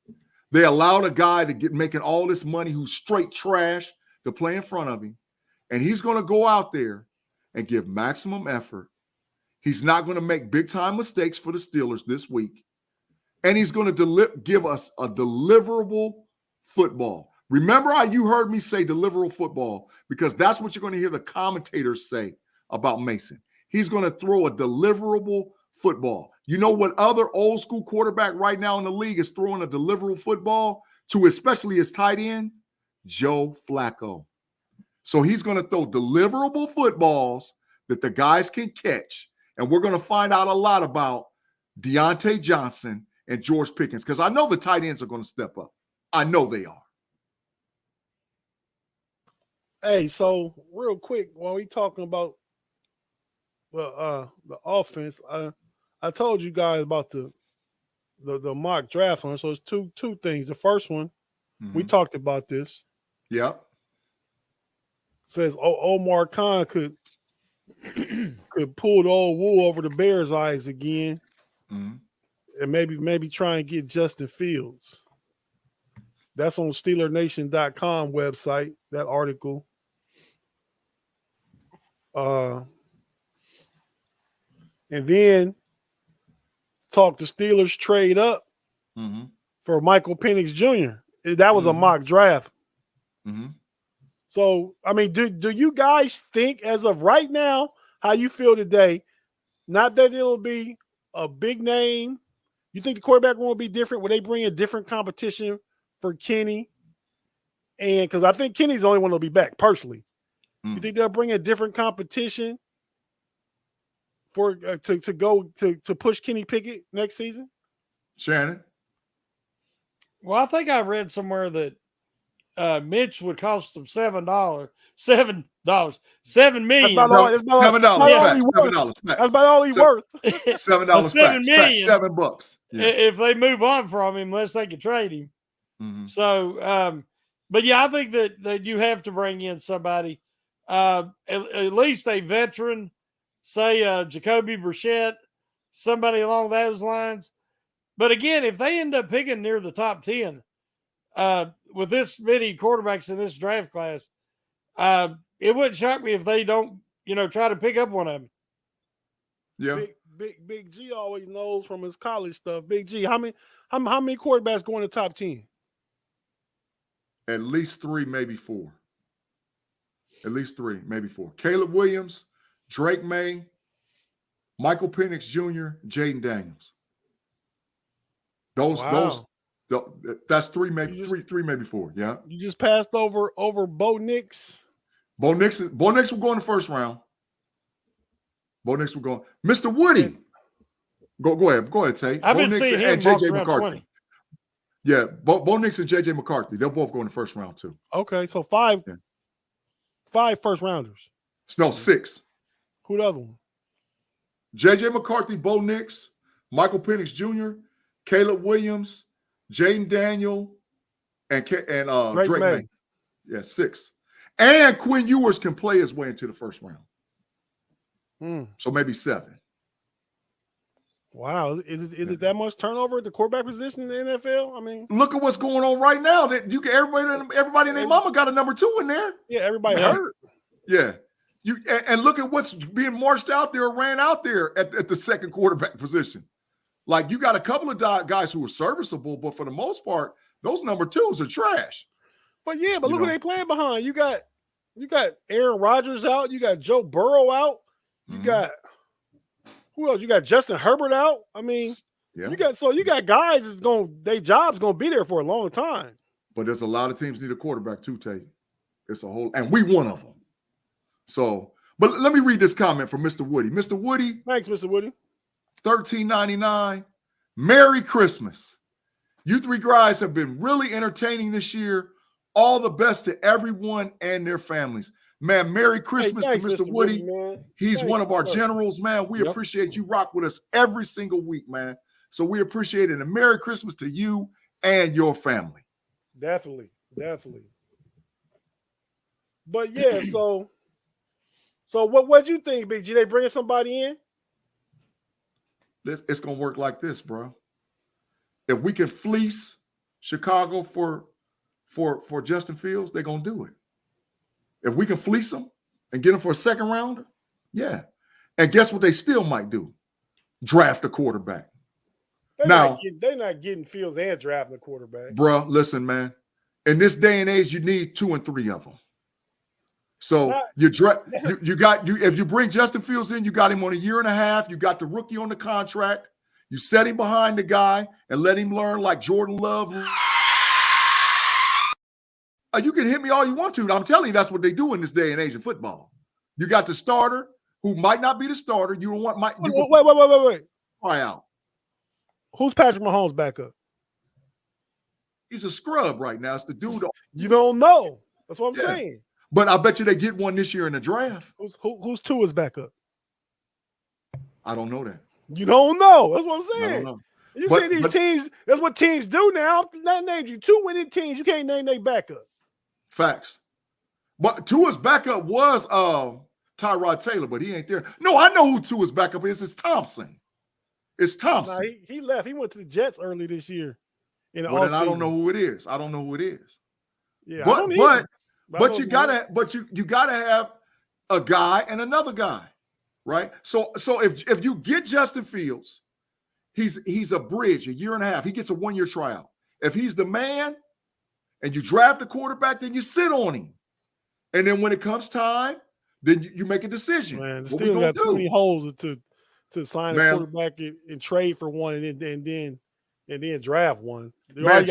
They allowed a guy to get making all this money who's straight trash to play in front of him. And he's going to go out there and give maximum effort. He's not going to make big-time mistakes for the Steelers this week. And he's going to give us a deliverable football. Remember how you heard me say deliverable football, because that's what you're going to hear the commentators say about Mason. He's going to throw a deliverable football. You know what other old school quarterback right now in the league is throwing a deliverable football to, especially his tight end? Joe Flacco. So he's going to throw deliverable footballs that the guys can catch. And we're going to find out a lot about Deontay Johnson and George Pickens, because I know the tight ends are going to step up. I know they are. Hey, so real quick, while we talking about the offense, I told you guys about the mock draft one. So it's two things. The first one, we talked about this. Yep. Says Omar Khan could pull the old wool over the Bears' eyes again, and maybe try and get Justin Fields. That's on SteelerNation.com website, that article. And then talk the Steelers trade up for Michael Penix Jr. That was a mock draft. So, I mean, do you guys think, as of right now, how you feel today, not that it'll be a big name, you think the quarterback room will be different? Will they bring a different competition for Kenny? And because I think Kenny's the only one that'll be back, personally. You think they'll bring a different competition for to push Kenny Pickett next season? Shannon? Well, I think I read somewhere that Mitch would cost them $7 million. $7 million. $7. That's about all he's worth. $7. $7 million. $7. Yeah. If they move on from him, unless they can trade him. So, but yeah, I think that you have to bring in somebody, at least a veteran, say Jacoby Brissett, somebody along those lines. But again, if they end up picking near the top 10, with this many quarterbacks in this draft class, it wouldn't shock me if they don't, try to pick up one of them. Yeah. Big G always knows from his college stuff. Big G, how many quarterbacks go in the top 10? At least 3, maybe 4. At least 3, maybe 4. Caleb Williams, Drake May, Michael Penix Jr., Jaden Daniels. That's 3, maybe 3, maybe 4. Yeah. You just passed over Bo Nix. Bo Nix will go in the first round. Bo Nix will go. Mr. Woody. Go ahead, Tate. I've been seeing him and JJ McCarthy. 20. Yeah, Bo Nix and JJ McCarthy. They'll both go in the first round too. Okay, so 5 first rounders. No, 6. Who the other one? JJ McCarthy, Bo Nix, Michael Penix Jr., Caleb Williams, Jaden Daniel, and Drake May. Yeah, 6. And Quinn Ewers can play his way into the first round. So maybe 7. Wow, is it that much turnover at the quarterback position in the NFL? I mean, look at what's going on right now. That you can everybody and their mama got a number 2 in there. Yeah, everybody hurt. Yeah, and look at what's being marched out there, ran out there at the second quarterback position. Like you got a couple of guys who are serviceable, but for the most part, those number 2s are trash. But look who they playing behind. You got Aaron Rodgers out. You got Joe Burrow out. You got who else? You got Justin Herbert out. I mean, you got guys that's their job's gonna be there for a long time. But there's a lot of teams need a quarterback too, Tate. It's a whole, and we one of them. So, but let me read this comment from Mr. Woody. Mr. Woody, thanks, Mr. Woody. $13.99. Merry Christmas. You 3 guys have been really entertaining this year. All the best to everyone and their families. Man, Merry Christmas to Mr. Woody. He's one of our generals, man. We appreciate you rock with us every single week, man. So we appreciate it. And Merry Christmas to you and your family. Definitely. But yeah, so what'd you think, Big G? They bringing somebody in? It's gonna work like this, bro. If we can fleece Chicago for Justin Fields, they're gonna do it. If we can fleece them and get them for a second rounder, yeah. And guess what they still might do? Draft a quarterback. They're not getting Fields and drafting a quarterback. Bro, listen, man. In this day and age, you need 2 and 3 of them. So if you bring Justin Fields in, you got him on 1.5 years. You got the rookie on the contract. You set him behind the guy and let him learn like Jordan Love. You can hit me all you want to. I'm telling you, that's what they do in this day and age of football. You got the starter who might not be the starter. You don't want Wait. Try out. Who's Patrick Mahomes' backup? He's a scrub right now. It's the dude. You don't know. That's what I'm saying. But I bet you they get one this year in the draft. Who's Tua's backup? I don't know that. You don't know. That's what I'm saying. I don't know. You see these teams, that's what teams do now. I named you 2 winning teams. You can't name their backup. Facts. But Tua's backup was Tyrod Taylor, but he ain't there. No, I know who Tua's backup is. It's Thompson. It's Thompson. Nah, he left. He went to the Jets early this year. Then I don't know who it is. Yeah, but you gotta have a guy and another guy, right? So if you get Justin Fields, he's a bridge, 1.5 years. He gets a 1-year tryout. If he's the man and you draft a quarterback, then you sit on him. And then when it comes time, then you make a decision. Man, the Steelers got too many holes to sign a quarterback and trade for one and then draft one. You already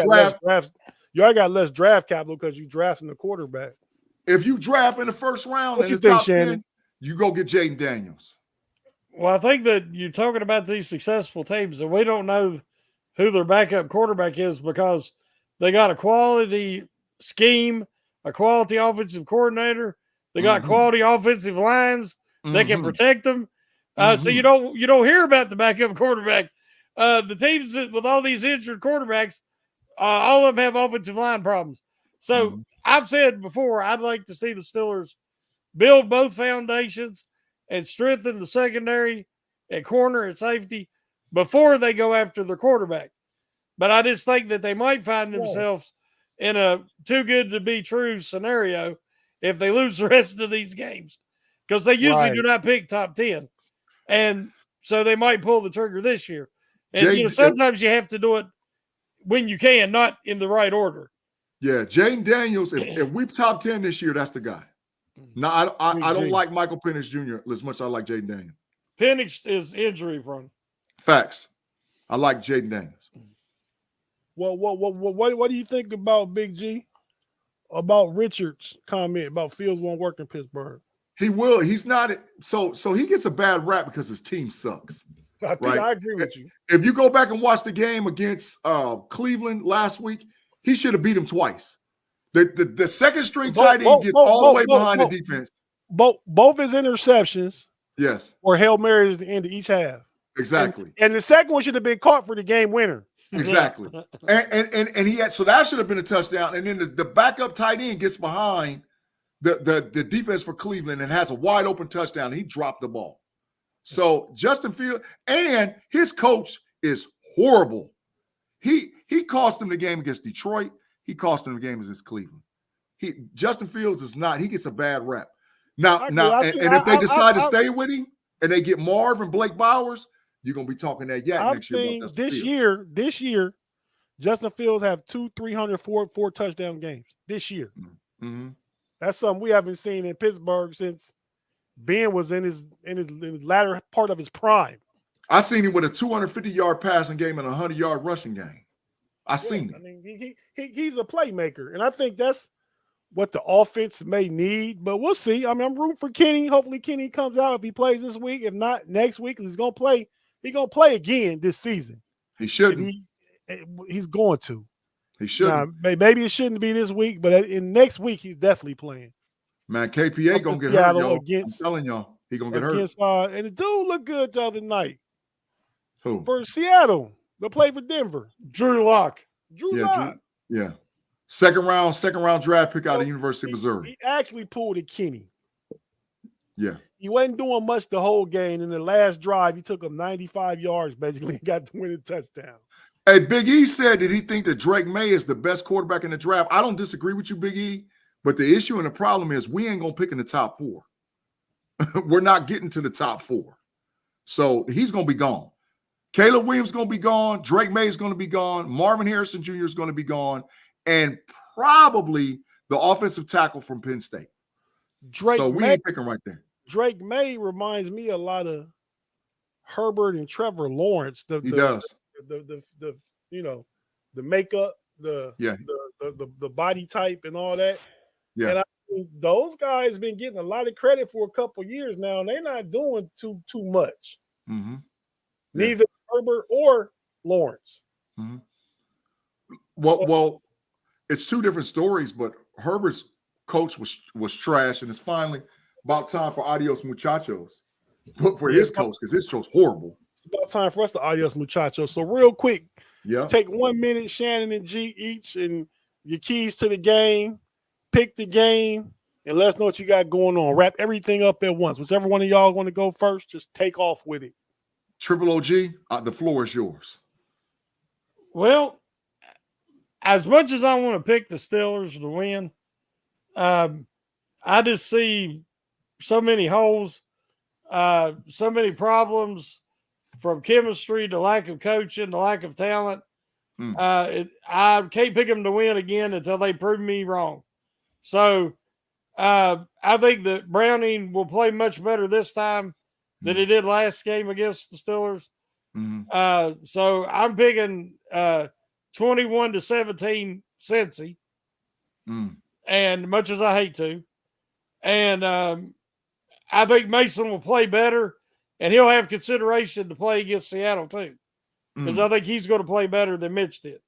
got less draft capital because you drafting the quarterback. If you draft in the first round, what you think, Shannon? 10, you go get Jaden Daniels. Well, I think that you're talking about these successful teams, and we don't know who their backup quarterback is because they got a quality scheme, a quality offensive coordinator. They got quality offensive lines that can protect them. So you don't hear about the backup quarterback. The teams with all these injured quarterbacks, all of them have offensive line problems. So I've said before, I'd like to see the Steelers build both foundations and strengthen the secondary at corner and safety before they go after the quarterback. But I just think that they might find themselves in a too good to be true scenario if they lose the rest of these games, because they usually do not pick top 10. And so they might pull the trigger this year. And sometimes you have to do it when you can, not in the right order. Yeah, Jaden Daniels, if we top 10 this year, that's the guy. No, I don't like Michael Penix Jr. as much as I like Jaden Daniels. Penix is injury prone. Facts. I like Jaden Daniels. Well, what do you think about Big G? About Richard's comment about Fields won't work in Pittsburgh? He will. He's not. So he gets a bad rap because his team sucks. I agree with you. If you go back and watch the game against Cleveland last week, he should have beat him twice. The second string tight end gets all the way behind the defense. Both his interceptions, were Hail Marys at the end of each half. Exactly. And the second one should have been caught for the game winner. Exactly. and he had, so that should have been a touchdown. And then the backup tight end gets behind the defense for Cleveland and has a wide open touchdown. And he dropped the ball. So Justin Fields and his coach is horrible. He cost him the game against Detroit. He cost him the game against Cleveland. Justin Fields is not. He gets a bad rep. Now, if they decide to stay with him and they get Marv and Blake Bowers, you're gonna be talking that next year. About this year, Justin Fields have 4 touchdown games this year. Mm-hmm. That's something we haven't seen in Pittsburgh since Ben was in his latter part of his prime. I seen him with a 250-yard passing game and a 100-yard rushing game. I seen him. I mean, he's a playmaker, and I think that's what the offense may need. But we'll see. I mean, I'm rooting for Kenny. Hopefully, Kenny comes out if he plays this week. If not, next week he's gonna play. He's gonna play again this season. He shouldn't. He's going to. He shouldn't. Now, maybe it shouldn't be this week, but in next week he's definitely playing. Man, KPA gonna get hurt, y'all. I'm telling y'all, he gonna get hurt. And the dude looked good the other night. Who? For Seattle. They'll play for Denver. Drew Lock. Yeah. Second round draft pick out of University of Missouri. He actually pulled a Kenny. Yeah. He wasn't doing much the whole game. In the last drive, he took him 95 yards basically and got the winning touchdown. Hey, Big E said that he thinks that Drake May is the best quarterback in the draft. I don't disagree with you, Big E, but the issue and the problem is we ain't going to pick in the top 4. We're not getting to the top 4. So he's going to be gone. Caleb Williams is going to be gone. Drake May is going to be gone. Marvin Harrison Jr. is going to be gone. And probably the offensive tackle from Penn State. So we ain't picking right there. Drake May reminds me a lot of Herbert and Trevor Lawrence. He does. The makeup, the body type and all that. Yeah. And I think those guys been getting a lot of credit for a couple years now, and they're not doing too much. Mm-hmm. Neither Herbert or Lawrence. Mm-hmm. Well, it's two different stories, but Herbert's coach was trash, and it's finally about time for adios muchachos. But for his coach, because his coach horrible. It's about time for us to adios muchachos. So real quick, yeah, take 1 minute, Shannon and G each, and your keys to the game. Pick the game, and let us know what you got going on. Wrap everything up at once. Whichever one of y'all want to go first, just take off with it. Triple OG, the floor is yours. Well, as much as I want to pick the Steelers to win, I just see so many holes, so many problems, from chemistry to lack of coaching to lack of talent. I can't pick them to win again until they prove me wrong. So I think that Browning will play much better this time than he did last game against the Steelers. Mm-hmm. So I'm picking 21-17 Cincy. And much as I hate to. And I think Mason will play better, and he'll have consideration to play against Seattle too, because I think he's going to play better than Mitch did.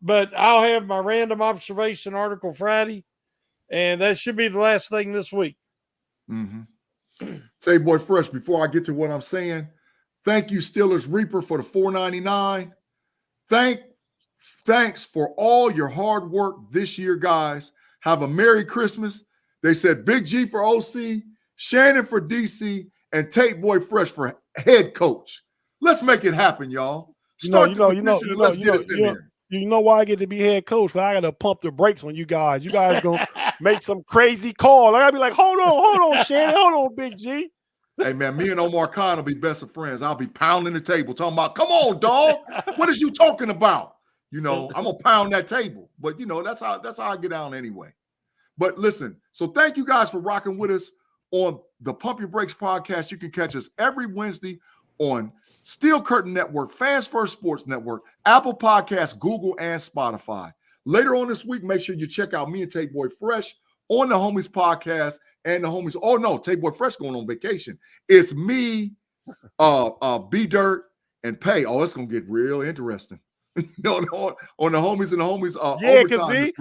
But I'll have my random observation article Friday, and that should be the last thing this week. Say, boy, Fresh, before I get to what I'm saying, thank you, Steelers Reaper, for the $4.99. Thanks for all your hard work this year, guys. Have a Merry Christmas. They said Big G for OC, Shannon for DC, and Tate Boy Fresh for head coach. Let's make it happen, y'all. Let's get us in here. You know why I get to be head coach? Because I got to pump the brakes on you guys. You guys going to make some crazy call. I got to be like, hold on, Shannon. Hold on, Big G. Hey, man, me and Omar Khan will be best of friends. I'll be pounding the table, talking about, come on, dog. What is you talking about? I'm going to pound that table. But, that's how I get down anyway. But listen, so thank you guys for rocking with us on the Pump Your Brakes podcast. You can catch us every Wednesday on Steel Curtain Network, Fans First Sports Network, Apple Podcasts, Google, and Spotify. Later on this week, make sure you check out me and Tate Boy Fresh on the Homies podcast and the Homies. Oh, no, Tate Boy Fresh going on vacation. It's me, B-Dirt, and Pay. Oh, it's going to get real interesting. On the Homies and the Homies. Yeah, because see,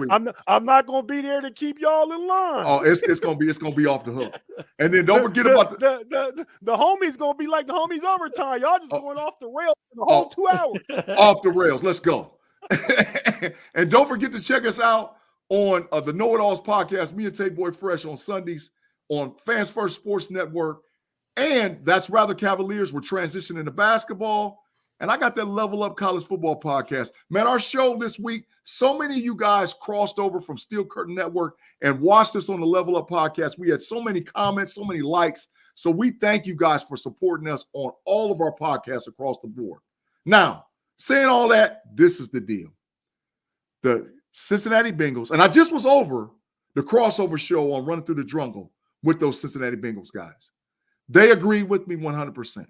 I'm not going to be there to keep y'all in line. Oh, it's going to be off the hook. And then don't forget about the Homies going to be like the Homies overtime. Y'all just going off the rails for the whole 2 hours. Off the rails. Let's go. And don't forget to check us out on the Know It Alls podcast. Me and Tate Boy Fresh on Sundays on Fans First Sports Network, And that's rather Cavaliers. We're transitioning to basketball. And I got that Level Up College Football podcast. Man, our show this week, so many of you guys crossed over from Steel Curtain Network and watched us on the Level Up podcast. We had so many comments, so many likes. So we thank you guys for supporting us on all of our podcasts across the board. Now, saying all that, this is the deal. The Cincinnati Bengals, and I just was over the crossover show on Running Through the Jungle with those Cincinnati Bengals guys. They agreed with me 100%.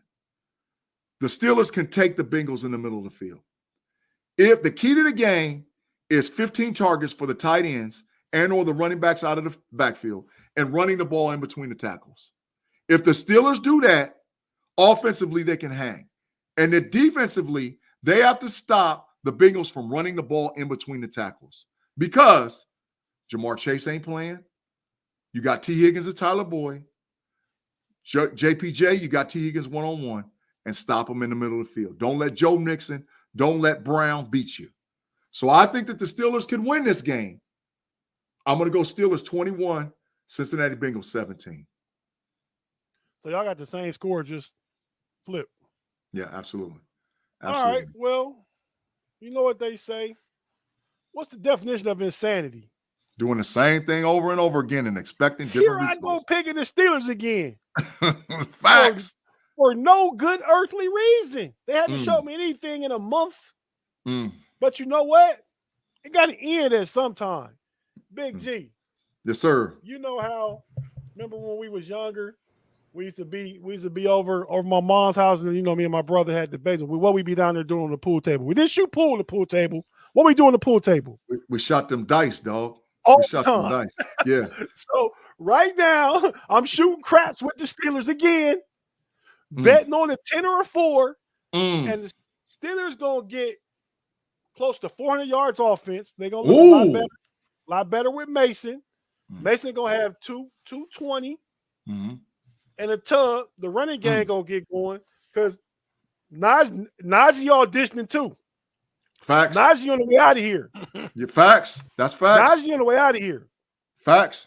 The Steelers can take the Bengals in the middle of the field. If the key to the game is 15 targets for the tight ends and or the running backs out of the backfield and running the ball in between the tackles. If the Steelers do that, offensively they can hang. And then defensively, they have to stop the Bengals from running the ball in between the tackles because Jamar Chase ain't playing. You got T. Higgins and Tyler Boyd. JPJ, you got T. Higgins one-on-one. And stop them in the middle of the field. Don't let Joe Mixon, don't let Brown beat you. So I think that the Steelers can win this game. I'm going to go Steelers 21, Cincinnati Bengals 17. So y'all got the same score, just flip. Yeah, absolutely. All right, well, you know what they say. What's the definition of insanity? Doing the same thing over and over again and expecting different results. Here I go picking the Steelers again. Facts. For no good earthly reason. They haven't shown me anything in a month. But you know what? It got to end at some time. Big G. Yes, sir. You know how, remember when we was younger, we used to be over my mom's house, and me and my brother had debates. What we be down there doing on the pool table? We didn't shoot pool on the pool table. What we do on the pool table? We shot them dice, dog. We shot them dice. Yeah. So right now, I'm shooting craps with the Steelers again. Betting on a 10 or a 4, and the Steelers gonna get close to 400 yards offense. They're gonna look a lot better with Mason. Mason gonna have 220 and a tub. The running game gonna get going because Najee auditioning too. Facts. Najee on the way out of here. Yeah, facts. That's facts. Najee on the way out of here. Facts.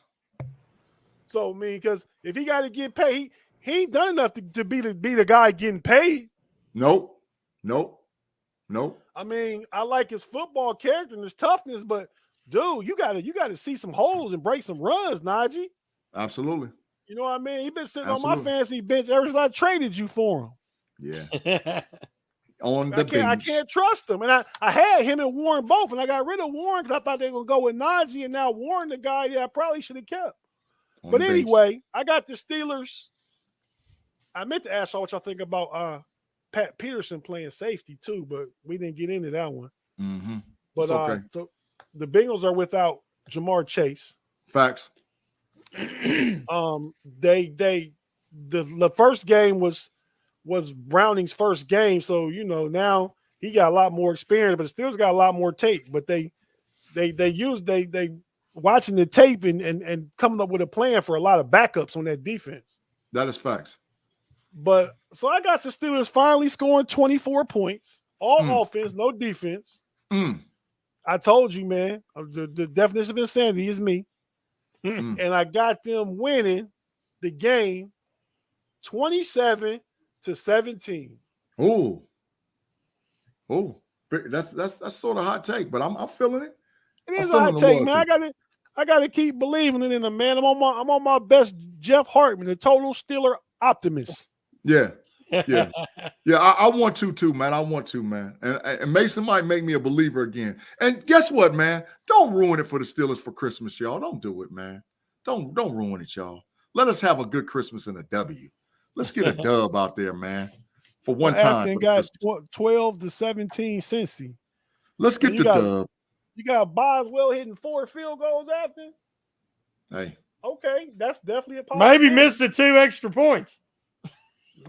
So because if he got to get paid. He ain't done enough to be the guy getting paid. Nope. I mean, I like his football character and his toughness, but dude, you gotta see some holes and break some runs, Najee. Absolutely. You know what I mean? He been sitting on my fancy bench ever since I traded you for him. Yeah. On the bench. I can't trust him. And I had him and Warren both, and I got rid of Warren because I thought they were gonna go with Najee, and now Warren, the guy that I probably should have kept. But anyway, I got the Steelers. I meant to ask y'all what y'all think about Pat Peterson playing safety too, but we didn't get into that one. But okay. So the Bengals are without Jamar Chase. Facts. The first game was Browning's first game, so now he got a lot more experience, but still got a lot more tape. But they watching the tape and coming up with a plan for a lot of backups on that defense. That is facts. But so I got the Steelers finally scoring 24 points, all offense, no defense. I told you, man, the definition of insanity is me. And I got them winning the game 27-17. Oh, that's sort of hot take, but I'm feeling it. It is a hot take, man. I gotta keep believing in it, man. I'm on my best Jeff Hartman, the total Steeler optimist. Yeah. I want to too, man. I want to, man. And Mason might make me a believer again. And guess what, man? Don't ruin it for the Steelers for Christmas, y'all. Don't do it, man. Don't ruin it, y'all. Let us have a good Christmas and a W. Let's get a dub out there, man. For one time. Aston got 12-17 Cincy. Let's get the dub. You got Boswell hitting 4 field goals after. Hey. Okay, that's definitely a positive. Maybe missed the 2 extra points.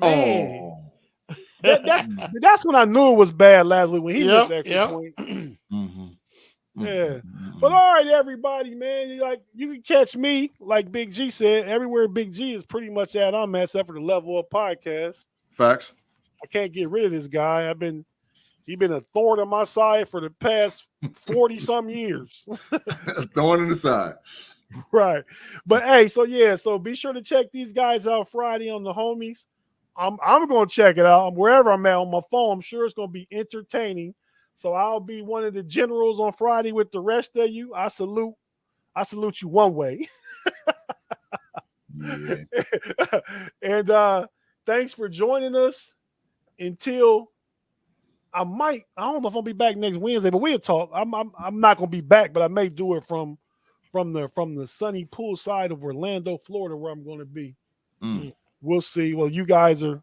Man. Oh. That's when I knew it was bad last week when he missed the extra point. Yeah. But all right, everybody, man. You can catch me, like Big G said, everywhere Big G is pretty much at. I'm at, except for the Level Up podcast. Facts. I can't get rid of this guy. He's been a thorn in my side for the past 40-some years. Thorn in the side. Right. But hey, so be sure to check these guys out Friday on the homies. I'm gonna check it out. Wherever I'm at on my phone, I'm sure it's gonna be entertaining. So I'll be one of the generals on Friday with the rest of you. I salute you one way. Yeah. And thanks for joining us. Until I don't know if I'll be back next Wednesday, but we'll talk. I'm not gonna be back, but I may do it from the sunny poolside of Orlando, Florida, where I'm gonna be. We'll see. Well, you guys are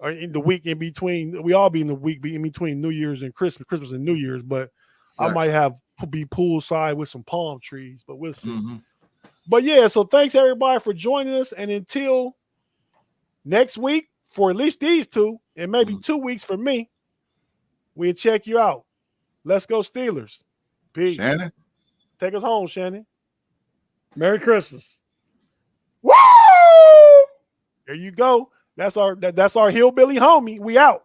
in the week in between. We all be in the week in between New Year's and Christmas and New Year's, but I might be poolside with some palm trees, but we'll see. But yeah, so thanks everybody for joining us, and until next week, for at least these two, and maybe 2 weeks for me, we'll check you out. Let's go Steelers. Peace. Shannon? Take us home, Shannon. Merry Christmas. Woo! There you go. That's our hillbilly homie. We out.